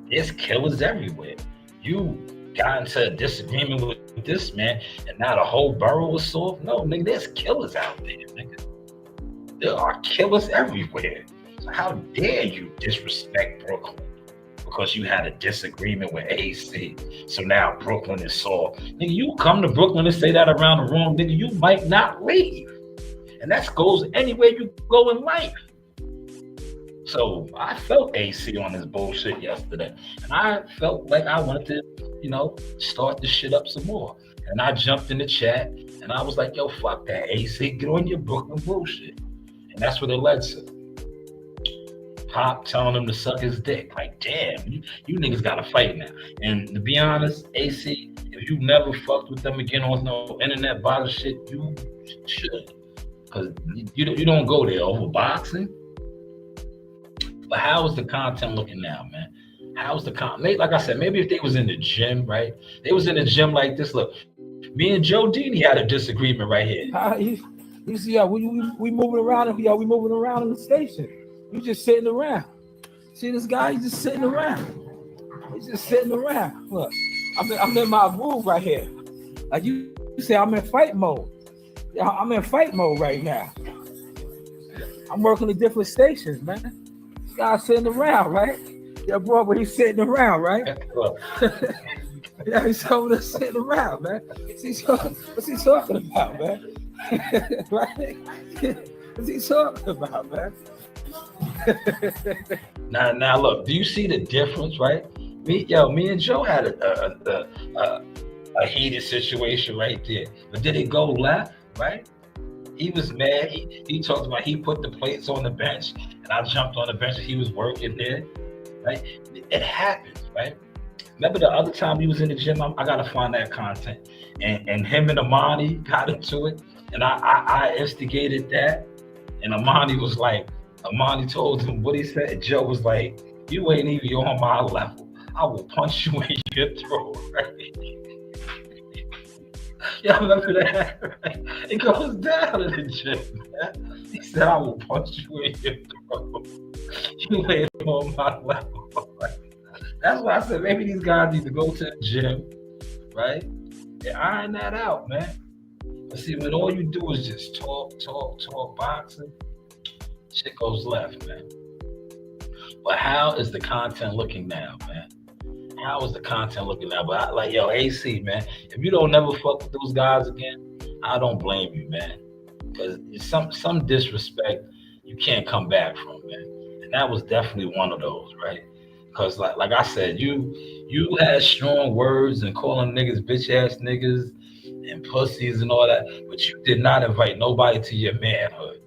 There's killers everywhere. You got into a disagreement with this man, and now the whole borough was soft? No, nigga, there's killers out there, nigga. There are killers everywhere. So how dare you disrespect Brooklyn because you had a disagreement with AC? So now Brooklyn is soft. Nigga, you come to Brooklyn and say that around the room, nigga, you might not leave. And that goes anywhere you go in life. So I felt AC on this bullshit yesterday. And I felt like I wanted to, start this shit up some more. And I jumped in the chat and I was like, yo, fuck that AC, get on your Brooklyn bullshit. And that's what it led to. Pop telling him to suck his dick. Like, damn, you niggas gotta fight now. And to be honest, AC, if you never fucked with them again on no internet bottle shit, you should. Because you don't go there over boxing. But how is the content looking now, man? How's the content? Like I said, maybe if they was in the gym, right? They was in the gym like this. Look, me and Joe Dini had a disagreement right here. You see, we moving around. We moving around in the station. You just sitting around. See this guy? He's just sitting around. He's just sitting around. Look, I'm in my groove right here. Like you say, I'm in fight mode. Yeah, I'm in fight mode right now. I'm working at different stations, man. This guy's sitting around, right? Yeah, bro, but he's sitting around, right? Yeah, he's over there sitting around, man. What's he talking about, man? Right? What's he talking about, man? Now, look. Do you see the difference, right? Me and Joe had a heated situation right there, but did it go left? Right? He was mad. He talked about he put the plates on the bench, and I jumped on the bench, and he was working there. Right? It happens, right? Remember the other time he was in the gym? I gotta find that content. And him and Amani got into it, and I instigated that. And Amani told him what he said. And Joe was like, "You ain't even on my level. I will punch you in your throat." Right? Y'all remember that? Right? It goes down in the gym, man. He said, "I will punch you in your throat. You ain't on my level." Right? That's why I said maybe these guys need to go to the gym, right? And iron that out, man. But see, when all you do is just talk boxing, shit goes left, man. But how is the content looking now, man? How is the content looking now? But AC, man, if you don't never fuck with those guys again, I don't blame you, man. Because some disrespect you can't come back from, man. And that was definitely one of those, right? Because like I said, you had strong words and calling niggas bitch ass niggas and pussies and all that, but you did not invite nobody to your manhood.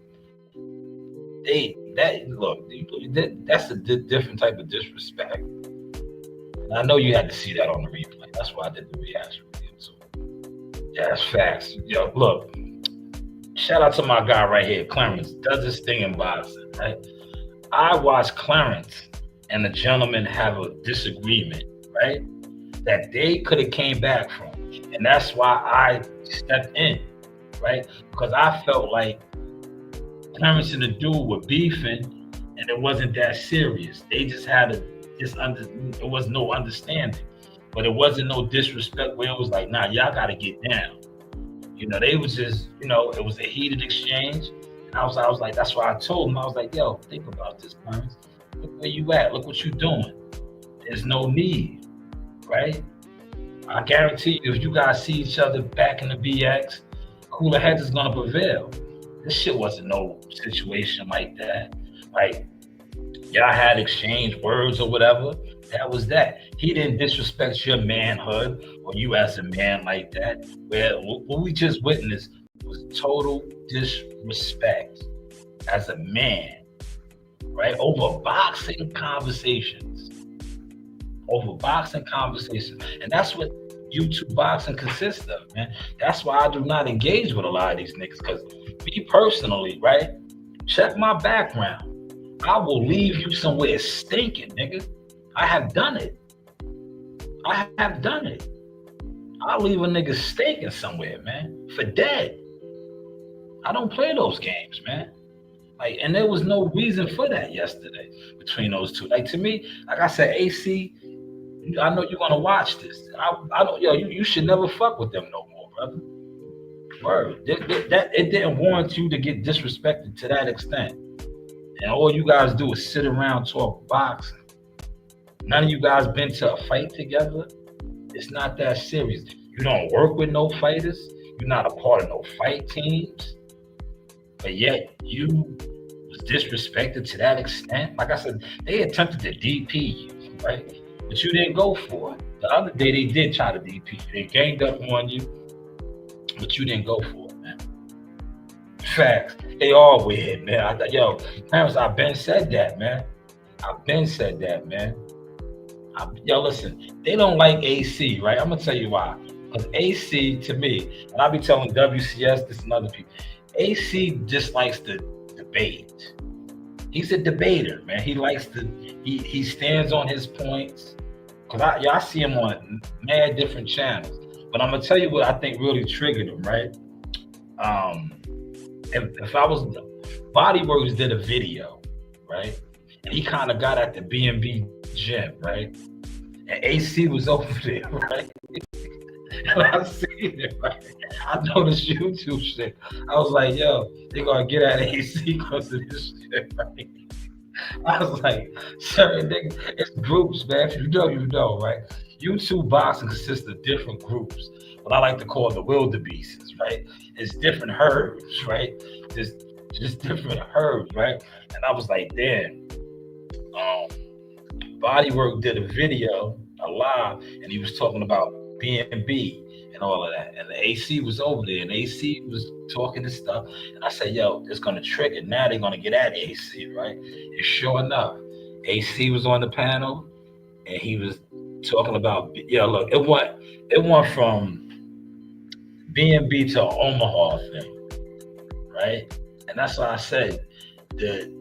that's a different type of disrespect. And I know you had to see that on the replay. That's why I did the reaction video too. Yeah, that's facts. Yo, look, shout out to my guy right here, Clarence. Does this thing in boxing, right? I watched Clarence and the gentleman have a disagreement, right? That they could have came back from. And that's why I stepped in, right? Because I felt like Clarence and the dude were beefing and it wasn't that serious. They just had it was no understanding. But it wasn't no disrespect where it was like, nah, y'all gotta get down. You know, they was just, you know, it was a heated exchange. And I was like, that's why I told him, I was like, yo, think about this, Clarence. Look where you at, look what you doing. There's no need, right? I guarantee you, if you guys see each other back in the BX, cooler heads is gonna prevail. This shit wasn't no situation like that. Like, y'all had exchanged words or whatever. That was that. He didn't disrespect your manhood or you as a man like that. Where what we just witnessed was total disrespect as a man, right? Over boxing conversations. And that's what YouTube boxing consists of, man. That's why I do not engage with a lot of these niggas. Because me personally, right? Check my background. I will leave you somewhere stinking, nigga. I have done it. I'll leave a nigga stinking somewhere, man, for dead. I don't play those games, man. Like, and there was no reason for that yesterday between those two. Like, to me, like I said, AC, I know you're gonna watch this. I don't, you should never fuck with them no more, brother. Word. It didn't warrant you to get disrespected to that extent. And all you guys do is sit around talk boxing. None of you guys been to a fight together. It's not that serious. You don't work with no fighters. You're not a part of no fight teams. But yet you was disrespected to that extent. Like I said, they attempted to DP you, right? But you didn't go for it. The other day they did try to DP you. They ganged up on you, but you didn't go for it, man. Facts. They all weird, man. I thought, yo, parents, I've been said that, man. Yo, listen, they don't like AC, right? I'm gonna tell you why. Because AC, to me, and I'll be telling WCS this and other people, AC just likes to debate. He's a debater, man. He likes to, he stands on his points. Because I see him on mad different channels. But I'm gonna tell you what I think really triggered him, right? If I was, Bodyworks did a video, right? And he kind of got at the B&B gym, right? And AC was over there, right? And I seen it, right? I noticed YouTube shit. I was like, yo, they gonna get at AC because of this shit, right? I was like, certain niggas, it's groups, man. If you know, right? YouTube boxing consists of different groups. What I like to call the wildebeests, right? It's different herds, right? Just different herds, right? And I was like, damn. Bodywork did a video, a live, and he was talking about B&B and all of that. And the AC was over there, and AC was talking this stuff. And I said, yo, it's gonna trigger. Now they're gonna get at AC, right? And sure enough, AC was on the panel, and he was talking about, look, it went from B&B to Omaha thing, right? And that's why I said the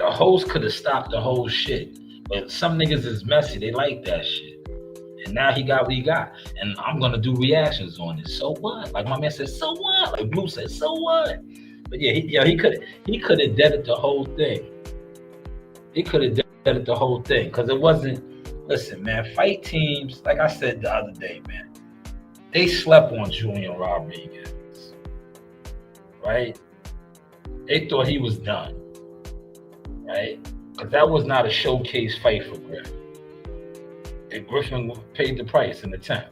host could have stopped the whole shit. But some niggas is messy. They like that shit. And now he got what he got. And I'm going to do reactions on it. So what? Like my man said, so what? Like Blue said, so what? But yeah, he could have deaded the whole thing. He could have deaded the whole thing. Because it wasn't, listen, man, fight teams, like I said the other day, man, they slept on Julian Rodriguez. Right? They thought he was done. Right? Because that was not a showcase fight for Griffin. And Griffin paid the price in the 10th.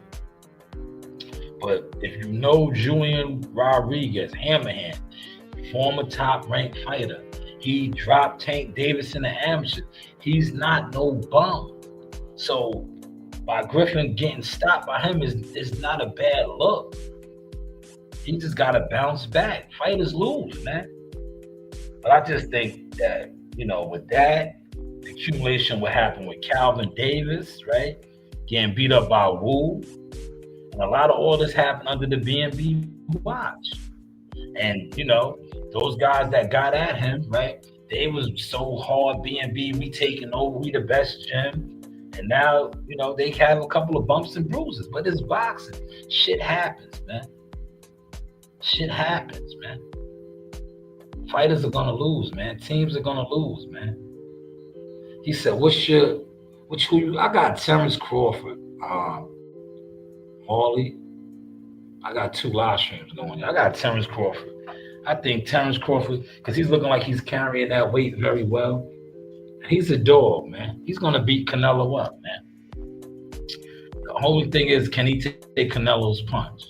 But if you know Julian Rodriguez, Hammerhand, former top-ranked fighter, he dropped Tank Davis in the amateur. He's not no bum. So by Griffin getting stopped by him is not a bad look. He just got to bounce back. Fighters lose, man. But I just think that, with that, the accumulation what happened with Calvin Davis, right? Getting beat up by Wu. And a lot of all this happened under the B&B watch. And, those guys that got at him, right? They was so hard, B&B, we taking over, we the best gym. And now, they have a couple of bumps and bruises, but it's boxing. Shit happens, man. Shit happens, man. Fighters are gonna lose, man. Teams are gonna lose, man. He said, I got Terrence Crawford, Harley. I got 2 live streams going. I got Terrence Crawford. I think Terrence Crawford, because he's looking like he's carrying that weight very well. He's a dog, man. He's gonna beat Canelo up, man. The only thing is, can he take Canelo's punch?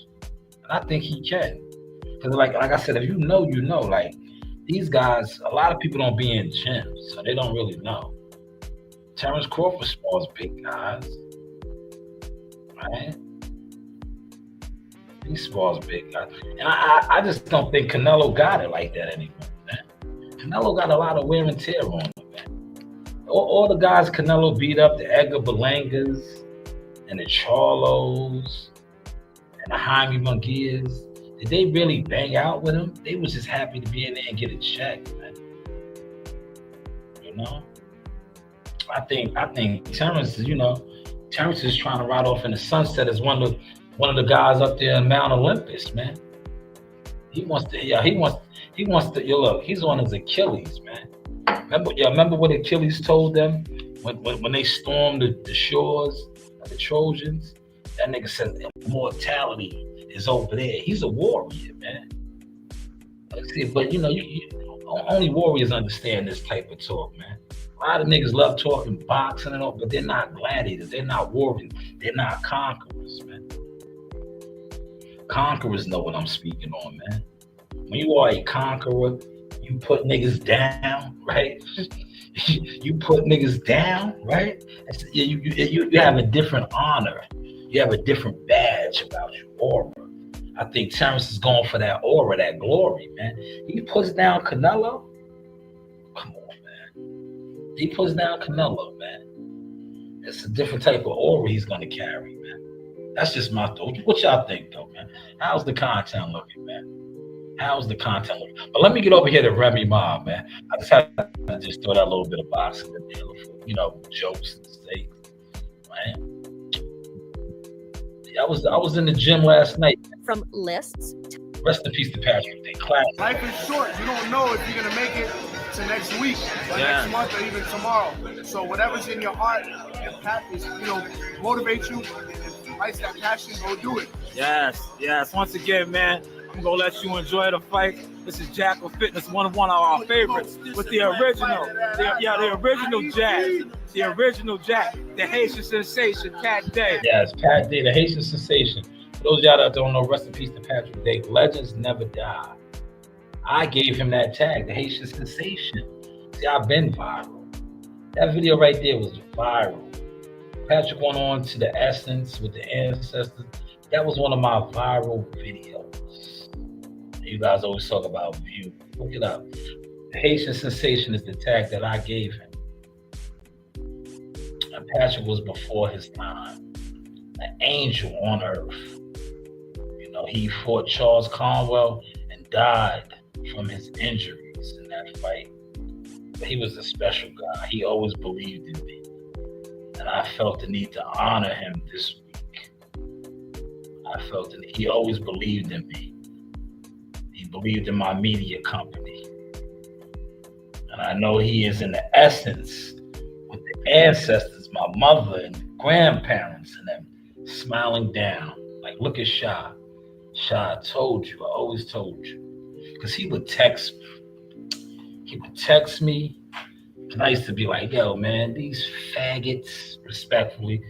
And I think he can. Because like I said, if you know, like these guys, a lot of people don't be in gyms, so they don't really know. Terrence Crawford spars big guys, right? He spars big guys. And I just don't think Canelo got it like that anymore, man. Canelo got a lot of wear and tear on him, man. All the guys Canelo beat up, the Edgar Berlangas and the Charlos and the Jaime Munguias, did they really bang out with him? They was just happy to be in there and get a check, man. I think Terrence, Terrence is trying to ride off in the sunset as one of the guys up there in Mount Olympus, man. He wants to, look, he's on his Achilles, man. Remember what Achilles told them when they stormed the shores of the Trojans? That nigga said immortality is over there. He's a warrior, man. But only warriors understand this type of talk, man. A lot of niggas love talking boxing and all, but they're not gladiators. They're not warriors. They're not conquerors, man. Conquerors know what I'm speaking on, man. When you are a conqueror, you put niggas down, right? You put niggas down, right? You have a different honor. You have a different badge about your aura. I think Terrence is going for that aura, that glory, man. He puts down Canelo. Come on, man. He puts down Canelo, man. It's a different type of aura he's going to carry, man. That's just my thought. What y'all think, though, man? How's the content looking, man? How's the content looking? But let me get over here to Remy Ma, man. I just had to just throw that little bit of boxing in there for, jokes and sake, right? I was in the gym last night. From lists. Rest in peace to Patrick Day. Class. Life is short. You don't know if you're gonna make it to next week, or next month, or even tomorrow. So whatever's in your heart and path is, motivate you and lights that passion. Go do it. Yes. Once again, man, I'm gonna let you enjoy the fight. This is Jackal Fitness, one of our favorites, with the original, the original Jack. The original Jack, the Haitian sensation, Pat Day. Yes, Pat Day, the Haitian sensation. For those of y'all that don't know, rest in peace to Patrick Day. Legends never die. I gave him that tag, the Haitian sensation. See, I've been viral. That video right there was viral. Patrick went on to the Essence with the ancestors. That was one of my viral videos. You guys always talk about view. Look it up. The Haitian sensation is the tag that I gave him. And Patrick was before his time, an angel on earth. He fought Charles Conwell and died from his injuries in that fight. But he was a special guy. He always believed in me. And I felt the need to honor him this week. He always believed in me. He believed in my media company. And I know he is in the essence with the ancestors, my mother and grandparents and them smiling down. Like, look at Shah. Shah, I told you. I always told you. Because he would text me. And I used to be like, yo, man, these faggots, respectfully,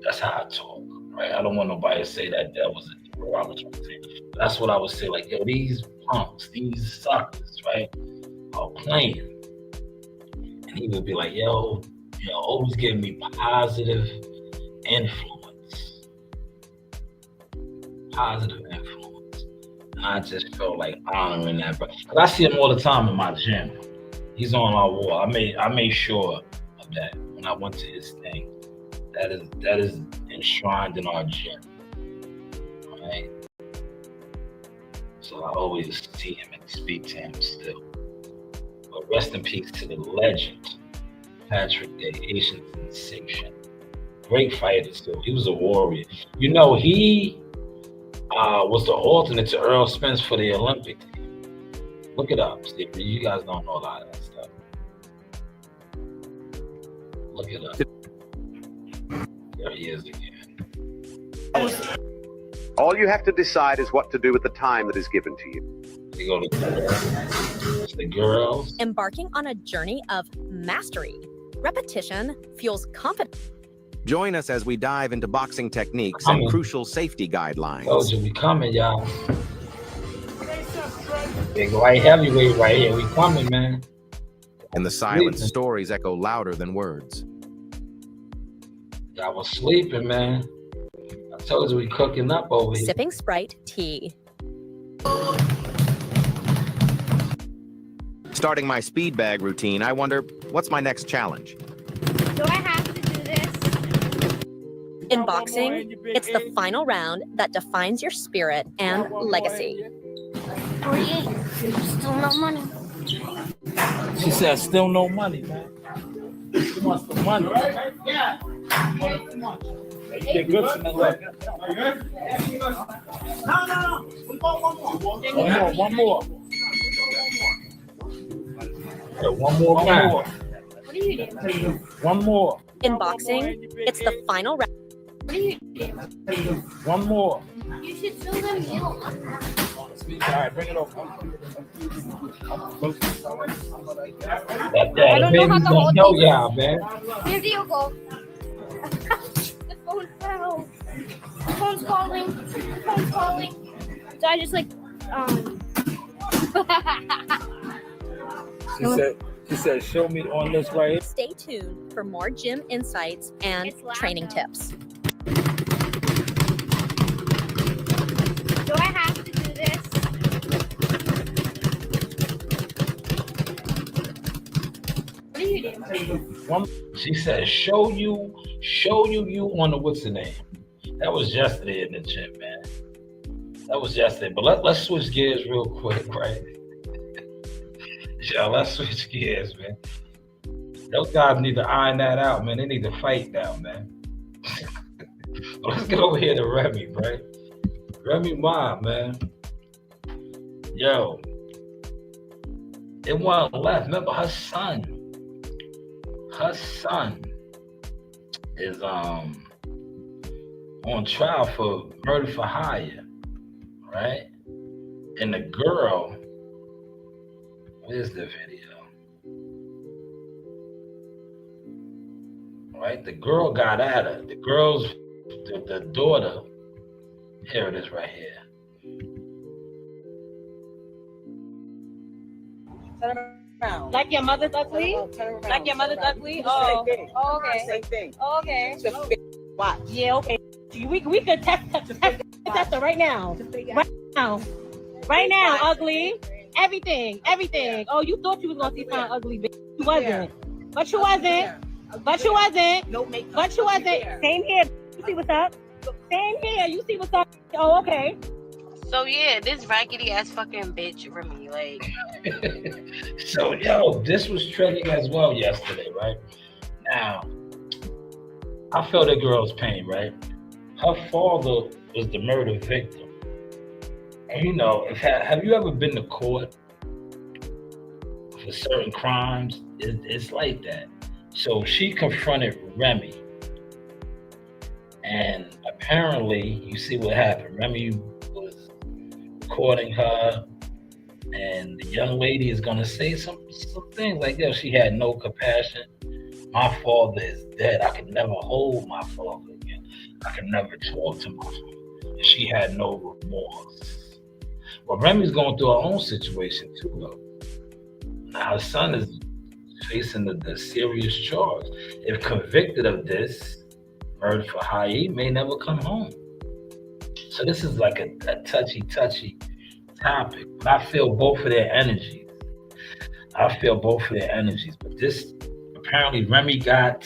that's how I talk, right? I don't want nobody to say that was a derogatory thing. That's what I would say, like, yo, these punks, these suckers, right, are playing. And he would be like, yo, always give me positive influence. And I just felt like honoring that, bro. Cause I see him all the time in my gym. He's on our wall. I made sure of that when I went to his thing. That is enshrined in our gym, right? So I always see him and speak to him still. But rest in peace to the legend, Patrick Day, Asian sensation. Great fighter too. He was a warrior. You know, he was the alternate to Earl Spence for the Olympic team. Look it up, Steve. You guys don't know a lot of that stuff. Look it up. There he is again. All you have to decide is what to do with the time that is given to you. You go to the girls. Embarking on a journey of mastery. Repetition fuels confidence. Join us as we dive into boxing techniques and crucial safety guidelines. Told you we coming, y'all. Big light heavyweight right here. We coming, man. And the silent stories echo louder than words. Y'all was sleeping, man. I told you we cooking up over here. Sipping Sprite tea. Starting my speed bag routine, I wonder, what's my next challenge? Do I have to do this? In boxing, it's the final round that defines your spirit and legacy. 48. Still no money. She said, still no money, man. She wants the money. Yeah. You did good for me. No. We got one more. Yeah, one more round. What are you doing? One more. In boxing, it's the final round. What are you doing? One more. You should fill the meal. All right, bring it over. I don't know how to hold Yo, yeah, man. Here you go. The phone fell. The phone's calling. The phone's calling. So I just like, She said, show me on this right here. Stay tuned for more gym insights and training tips. Do I have to do this? What are you doing? She said, show you on the what's the name? That was yesterday in the gym, man. That was yesterday. But let's switch gears real quick, right? Yeah, let's switch gears, man. Those guys need to iron that out, man. They need to fight now, man. Let's get over here to Remy, right? Remy mom, man. Yo, it wasn't left. Remember her son. Her son is on trial for murder for hire, right? And the girl, where's the video? Right, the girl got at her. The daughter. Here it is, right here. Like your mother's ugly? Like your mother's ugly? Oh, okay. Same thing. Okay. Watch. Yeah, okay. We could test her right now. Right now, ugly. Everything. Oh, you thought you was gonna see something ugly, but you wasn't. But you wasn't. No makeup. But you wasn't. Same here. You see what's up? Same here. You see what's up? Oh, okay. So yeah, this raggedy ass fucking bitch Remy, like. So yo, this was trending as well yesterday, right? Now, I feel the girl's pain, right? Her father was the murder victim. And you know, have you ever been to court for certain crimes? It's like that. So she confronted Remy. And apparently, you see what happened. Remy was courting her, and the young lady is gonna say some things like, yo, she had no compassion. My father is dead. I could never hold my father again. I could never talk to my father. And she had no remorse. Well, Remy's going through her own situation too, though. Now her son is facing the serious charge. If convicted of this, murder for hire, he may never come home. So this is like a touchy topic, but I feel both of their energies. But this, apparently Remy got,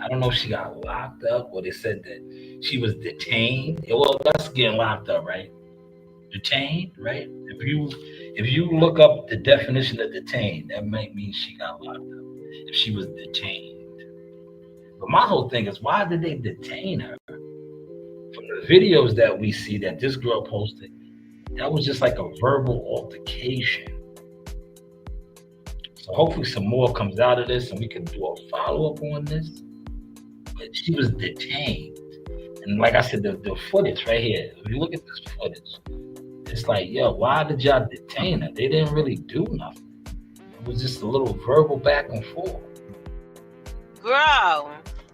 I don't know if she got locked up or they said that she was detained. Well, that's getting locked up, right? Detained, right? If you look up the definition of detained, that might mean she got locked up. If she was detained. But my whole thing is, why did they detain her? From the videos that we see that this girl posted, that was just like a verbal altercation. So hopefully some more comes out of this and we can do a follow-up on this. But she was detained. And like I said, the footage right here, if you look at this footage, it's like, yo, why did y'all detain her? They didn't really do nothing. It was just a little verbal back and forth. Girl,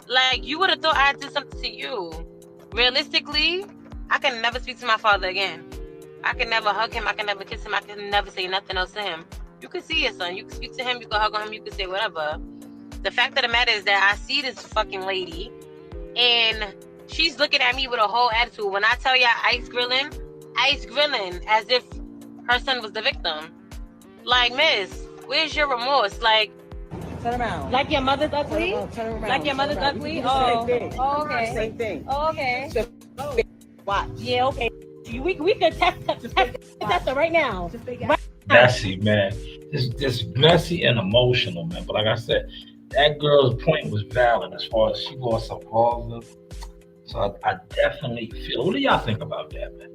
like, you would have thought I did something to you. Realistically, I can never speak to my father again. I can never hug him. I can never kiss him. I can never say nothing else to him. You can see your son. You can speak to him. You can hug on him. You can say whatever. The fact of the matter is that I see this fucking lady, and she's looking at me with a whole attitude. When I tell y'all ice grilling as if her son was the victim. Like, miss, where's your remorse? Like, turn around. Like your mother's ugly? Turn around. Like your mother's ugly? Oh. Oh, okay. Same thing. Oh, okay. Watch. Yeah, okay. We could test her right now. Messy, man. This messy and emotional, man. But like I said, that girl's point was valid as far as she lost her father. So I definitely feel. What do y'all think about that, man?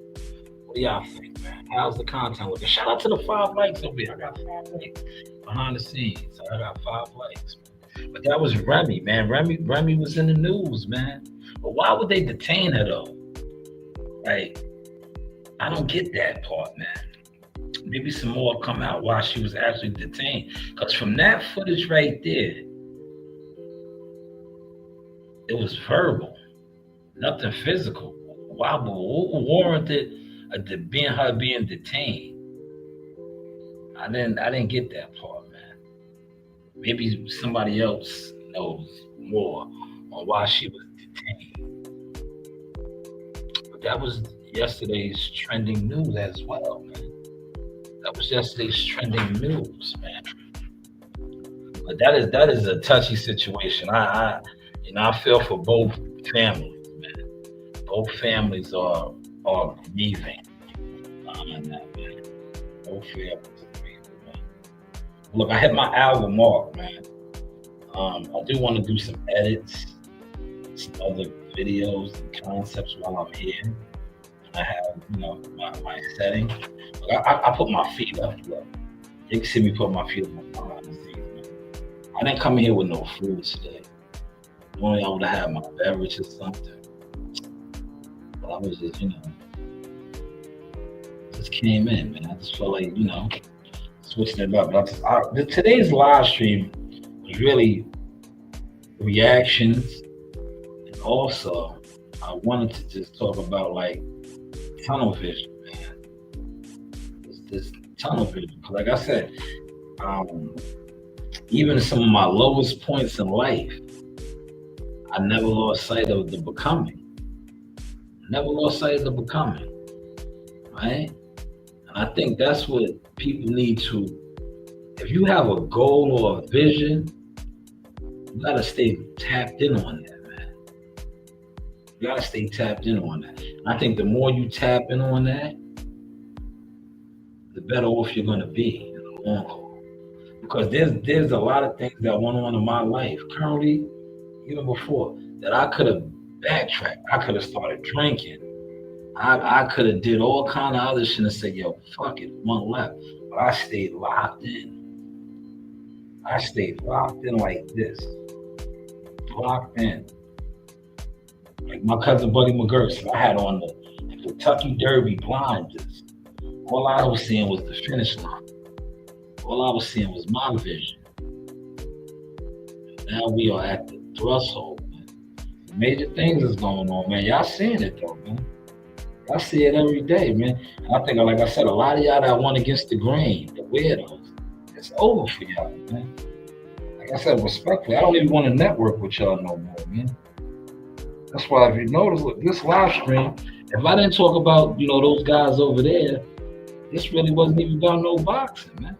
What do y'all think, man? How's the content looking? Shout out to the 5 likes over here. I got 5 likes behind the scenes. I got 5 likes, man. But that was Remy, man. Remy was in the news, man. But why would they detain her though? Like, I don't get that part, man. Maybe some more come out why she was actually detained. Because from that footage right there, it was verbal, nothing physical. Why warranted her being detained? I didn't get that part, man. Maybe somebody else knows more on why she was detained. But that was yesterday's trending news as well, man. That was yesterday's trending news, man. But that is a touchy situation. I feel for both families, man. Both families are grieving behind that, man. Both families are grieving, man. Look, I hit my hour mark, man. I do want to do some edits, some other videos and concepts while I'm here. I have, my setting. I put my feet up. Look. You can see me put my feet up behind the scenes, man. I didn't come here with no food today. Only I would have had my beverage or something. But I was just, just came in, man. I just felt like, switching it up. Today's live stream was really reactions, and also I wanted to just talk about like tunnel vision, man. This tunnel vision. Like I said, even in some of my lowest points in life, I never lost sight of the becoming. Right? And I think that's what people need to, if you have a goal or a vision, you gotta stay tapped in on that, man. You gotta stay tapped in on that. And I think the more you tap in on that, the better off you're gonna be in the long haul. Because there's a lot of things that went on in my life currently, even before, that I could have backtracked. I could have started drinking. I could have did all kind of other shit and said, yo, fuck it, one left. But I stayed locked in. I stayed locked in like this. Locked in. Like my cousin Buddy McGurk, I had on the Kentucky Derby blinders. All I was seeing was the finish line. All I was seeing was my vision. Now we are at the threshold, man. Major things is going on, man. Y'all seeing it though, man. I see it every day, man. And I think, like I said, a lot of y'all that went against the grain, the weirdos, it's over for y'all, man. Like I said, respectfully, I don't even want to network with y'all no more, man. That's why if you notice, look, this live stream, if I didn't talk about, those guys over there, This really wasn't even about no boxing, man.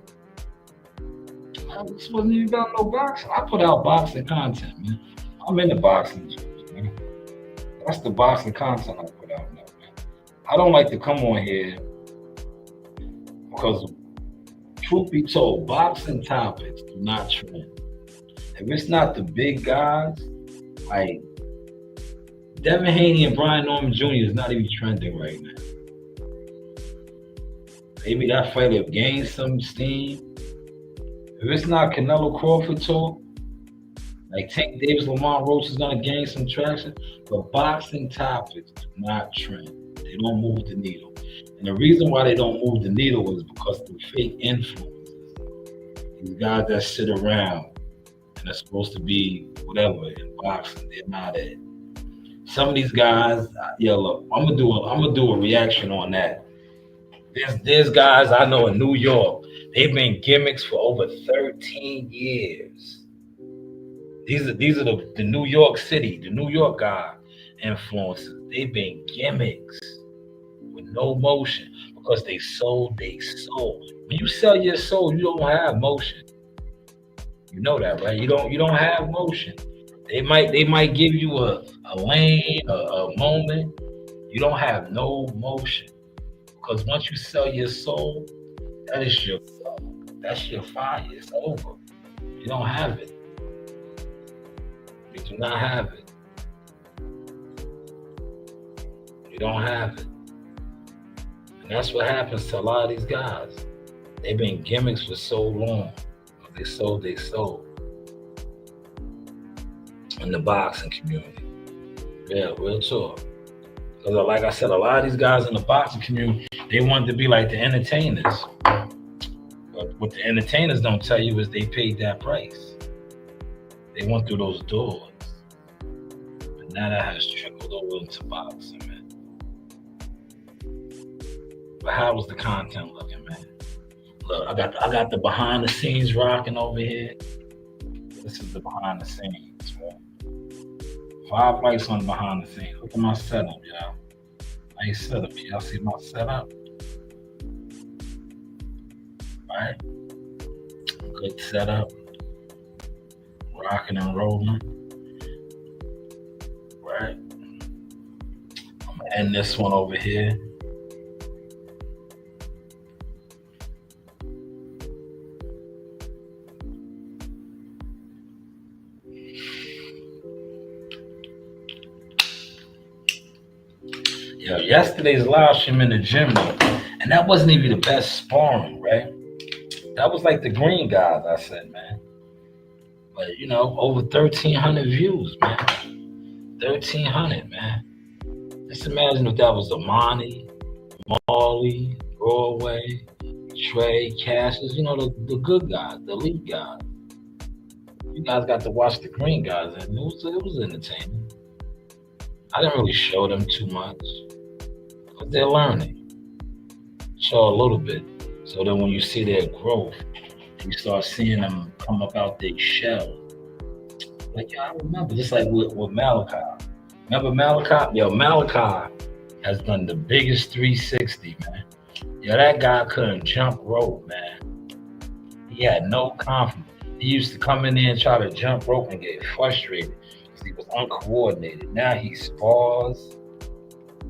This wasn't even about no boxing. I put out boxing content, man. I'm in the boxing gym, man. That's the boxing content I put out now, man. I don't like to come on here because, truth be told, boxing topics do not trend. If it's not the big guys, like Devin Haney and Brian Norman Jr. is not even trending right now. Maybe that fight have gained some steam. If it's not Canelo Crawford talk, like Tank Davis, Lamont Roach is gonna gain some traction, but boxing topics do not trend. They don't move the needle. And the reason why they don't move the needle is because the fake influences. These guys that sit around and are supposed to be whatever in boxing, they're not it. Some of these guys, look, I'm gonna do a reaction on that. There's guys I know in New York. They've been gimmicks for over 13 years. These are the New York City, the New York guy influencers. They've been gimmicks with no motion because they sold their soul. When you sell your soul, you don't have motion. You know that, right? You don't have motion. They might give you a lane, a moment. You don't have no motion. Because once you sell your soul, that's your fire. It's over. You don't have it. You do not have it. You don't have it. And that's what happens to a lot of these guys. They've been gimmicks for so long. They sold their soul in the boxing community. Yeah, real talk. Because like I said, a lot of these guys in the boxing community, they wanted to be like the entertainers. But what the entertainers don't tell you is they paid that price. They went through those doors. But now that has trickled over into boxing, man. But how was the content looking, man? Look, I got the behind the scenes rocking over here. This is the behind the scenes, man. 5 likes on behind the scenes. Look at my setup, y'all. Nice setup. Y'all see my setup? Right? Good setup. Rocking and rolling. Right? I'm gonna end this one over here. Yo, yesterday's live stream in the gym, and that wasn't even the best sparring, right? That was like the green guys, I said, man. But, over 1,300 views, man. 1,300, man. Just imagine if that was Amani, Marley, Broadway, Trey, Cassius, the good guys, the elite guys. You guys got to watch the green guys, and it was entertaining. I didn't really show them too much. But they're learning. Show a little bit. So then when you see their growth, you start seeing them come up out their shell. Like, I remember, just like with Malachi. Remember Malachi? Yo, Malachi has done the biggest 360, man. Yo, that guy couldn't jump rope, man. He had no confidence. He used to come in there and try to jump rope and get frustrated because he was uncoordinated. Now he spars.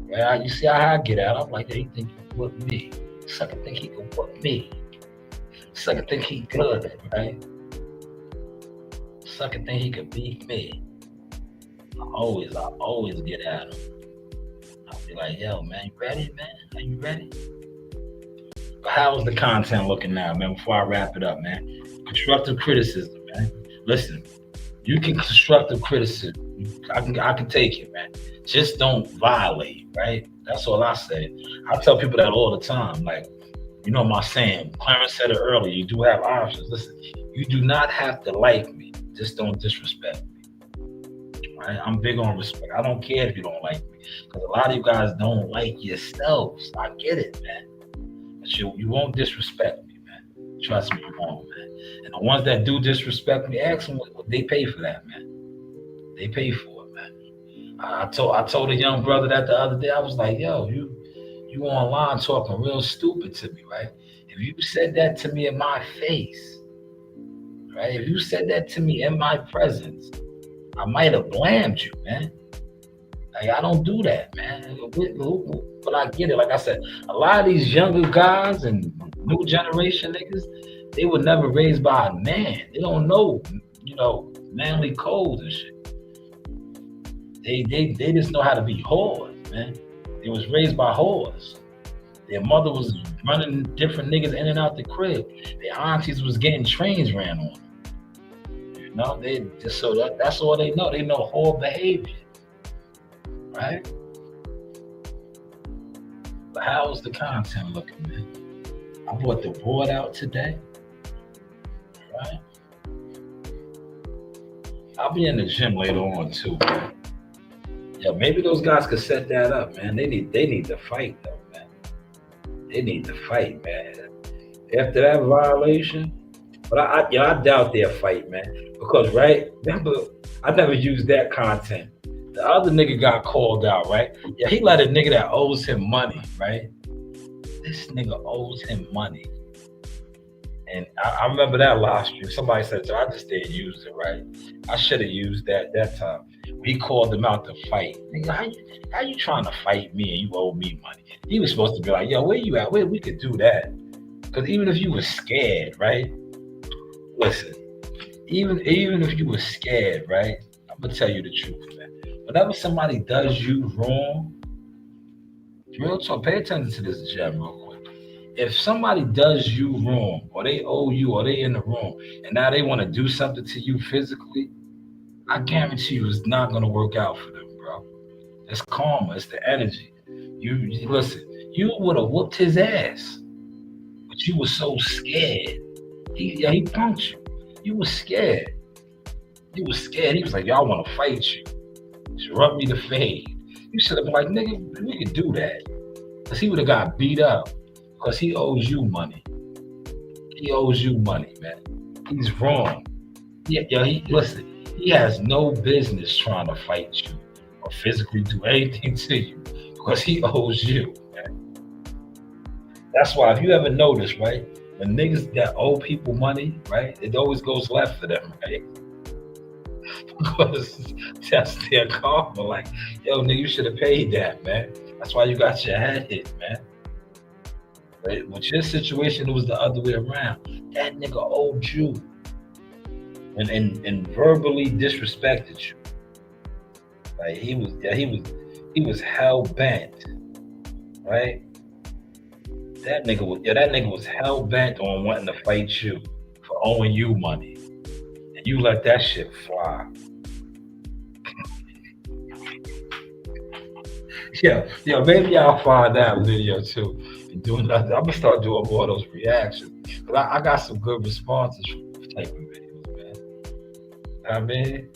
Well, you see how I get out. I'm like, hey, he think he can whip me. Sucker think he can whip me. Sucker think he good, right? Sucker think he can beat me. I always get at him. I'll be like, yo, man, you ready, man? Are you ready? But how is the content looking now, man, before I wrap it up, man? Constructive criticism, man. Listen, you can constructive criticism. I can take it, man. Just don't violate, right? That's all I say. I tell people that all the time. Like, my saying, Clarence said it earlier, you do have options. Listen, you do not have to like me. Just don't disrespect me. Right? I'm big on respect. I don't care if you don't like me. Because a lot of you guys don't like yourselves. I get it, man. But you won't disrespect me, man. Trust me, you won't, man. And the ones that do disrespect me, ask them what they pay for that, man. They pay for it, man. I told a young brother that the other day. I was like, yo, you You online talking real stupid to me, right? If you said that to me in my face, right? If you said that to me in my presence, I might have blamed you, man. Like, I don't do that, man. But I get it. Like I said, a lot of these younger guys and new generation niggas, they were never raised by a man. They don't know, you know, manly codes and shit. They just know how to be whores, man. They was raised by whores. Their mother was running different niggas in and out the crib. Their aunties was getting trains ran on them. You know, they just that's all they know. They know whore behavior, right? But how's the content looking, man? I brought the board out today, right? I'll be in the gym later on too, man. Yeah, maybe those guys could set that up, man. They need to fight though, man. They need to fight, man. After that violation, but I doubt they'll fight, man. Because remember, I never used that content. The other nigga got called out, right? Yeah, he let a nigga that owes him money, right? This nigga owes him money. And I remember that live stream. Somebody said, so I just didn't use it, right? I should have used that time. He called him out to fight. Nigga, how you trying to fight me and you owe me money? He was supposed to be like, yo, where you at? Where we could do that? Because even if you were scared, right? Listen, even if you were scared, right? I'm gonna tell you the truth, man. Whenever somebody does you wrong, real talk, pay attention to this gem real quick. If somebody does you wrong, or they owe you, or they in the wrong, and now they want to do something to you physically, I guarantee you it's not gonna work out for them, bro. It's karma, it's the energy. You listen, you would have whooped his ass, but you were so scared. He punked you. You were scared. You were scared. He was like, y'all want to fight you. Just rub me the fade. You should have been like, nigga, we could do that. Because he would have got beat up. Because he owes you money. He owes you money, man. He's wrong. Listen, he has no business trying to fight you or physically do anything to you because he owes you, man. That's why if you ever notice, right, when niggas that owe people money, right, it always goes left for them, right? Because that's their karma. Like, yo, nigga, you should have paid that, man. That's why you got your head hit, man. Right? With your situation, it was the other way around. That nigga owed you and verbally disrespected you. Like he was hell bent, right? That nigga was hell bent on wanting to fight you for owing you money, and you let that shit fly. Yeah, maybe I'll find that video too. And doing nothing. I'm gonna start doing more of those reactions. But I got some good responses from this type of videos, man. I mean,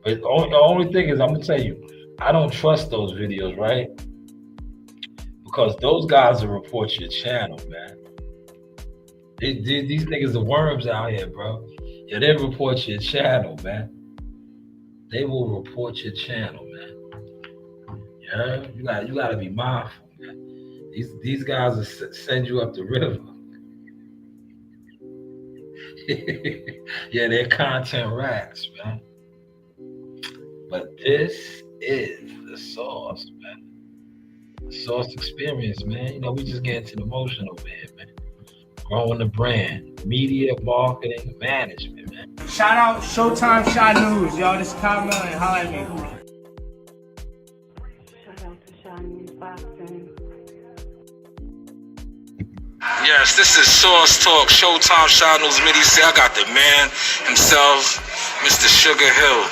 but the only thing is, I'm gonna tell you, I don't trust those videos, right? Because those guys will report your channel, man. These niggas are worms out here, bro. Yeah, they report your channel, man. They will report your channel, man. Yeah, you gotta be mindful, man. These guys will send you up the river. Yeah, they're content rats, man. But this is the sauce, man. The sauce experience, man. You know, we just get into the motion over here, man. Growing the brand, media, marketing, management, man. Shout out Showtime Shanewz, y'all. This is Kyle Miller and holla at me. Shout out to Shanewz Boxing. Yes, this is Source Talk, Showtime Shanewz Midi. See, I got the man himself, Mr. Sugar Hill.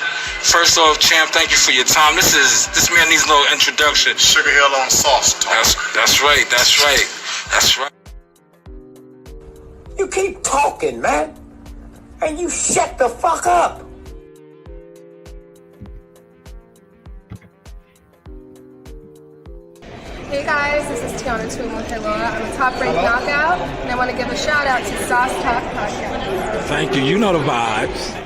First off, champ, thank you for your time. This man needs no introduction. Sugar Hill on Sauce Talk. That's right. You keep talking, man, and you shut the fuck up. Hey guys, this is Tiana Tumo-Helora. I'm a top-ranked knockout, and I want to give a shout out to Sauce Talk Podcast. Thank you. You know the vibes.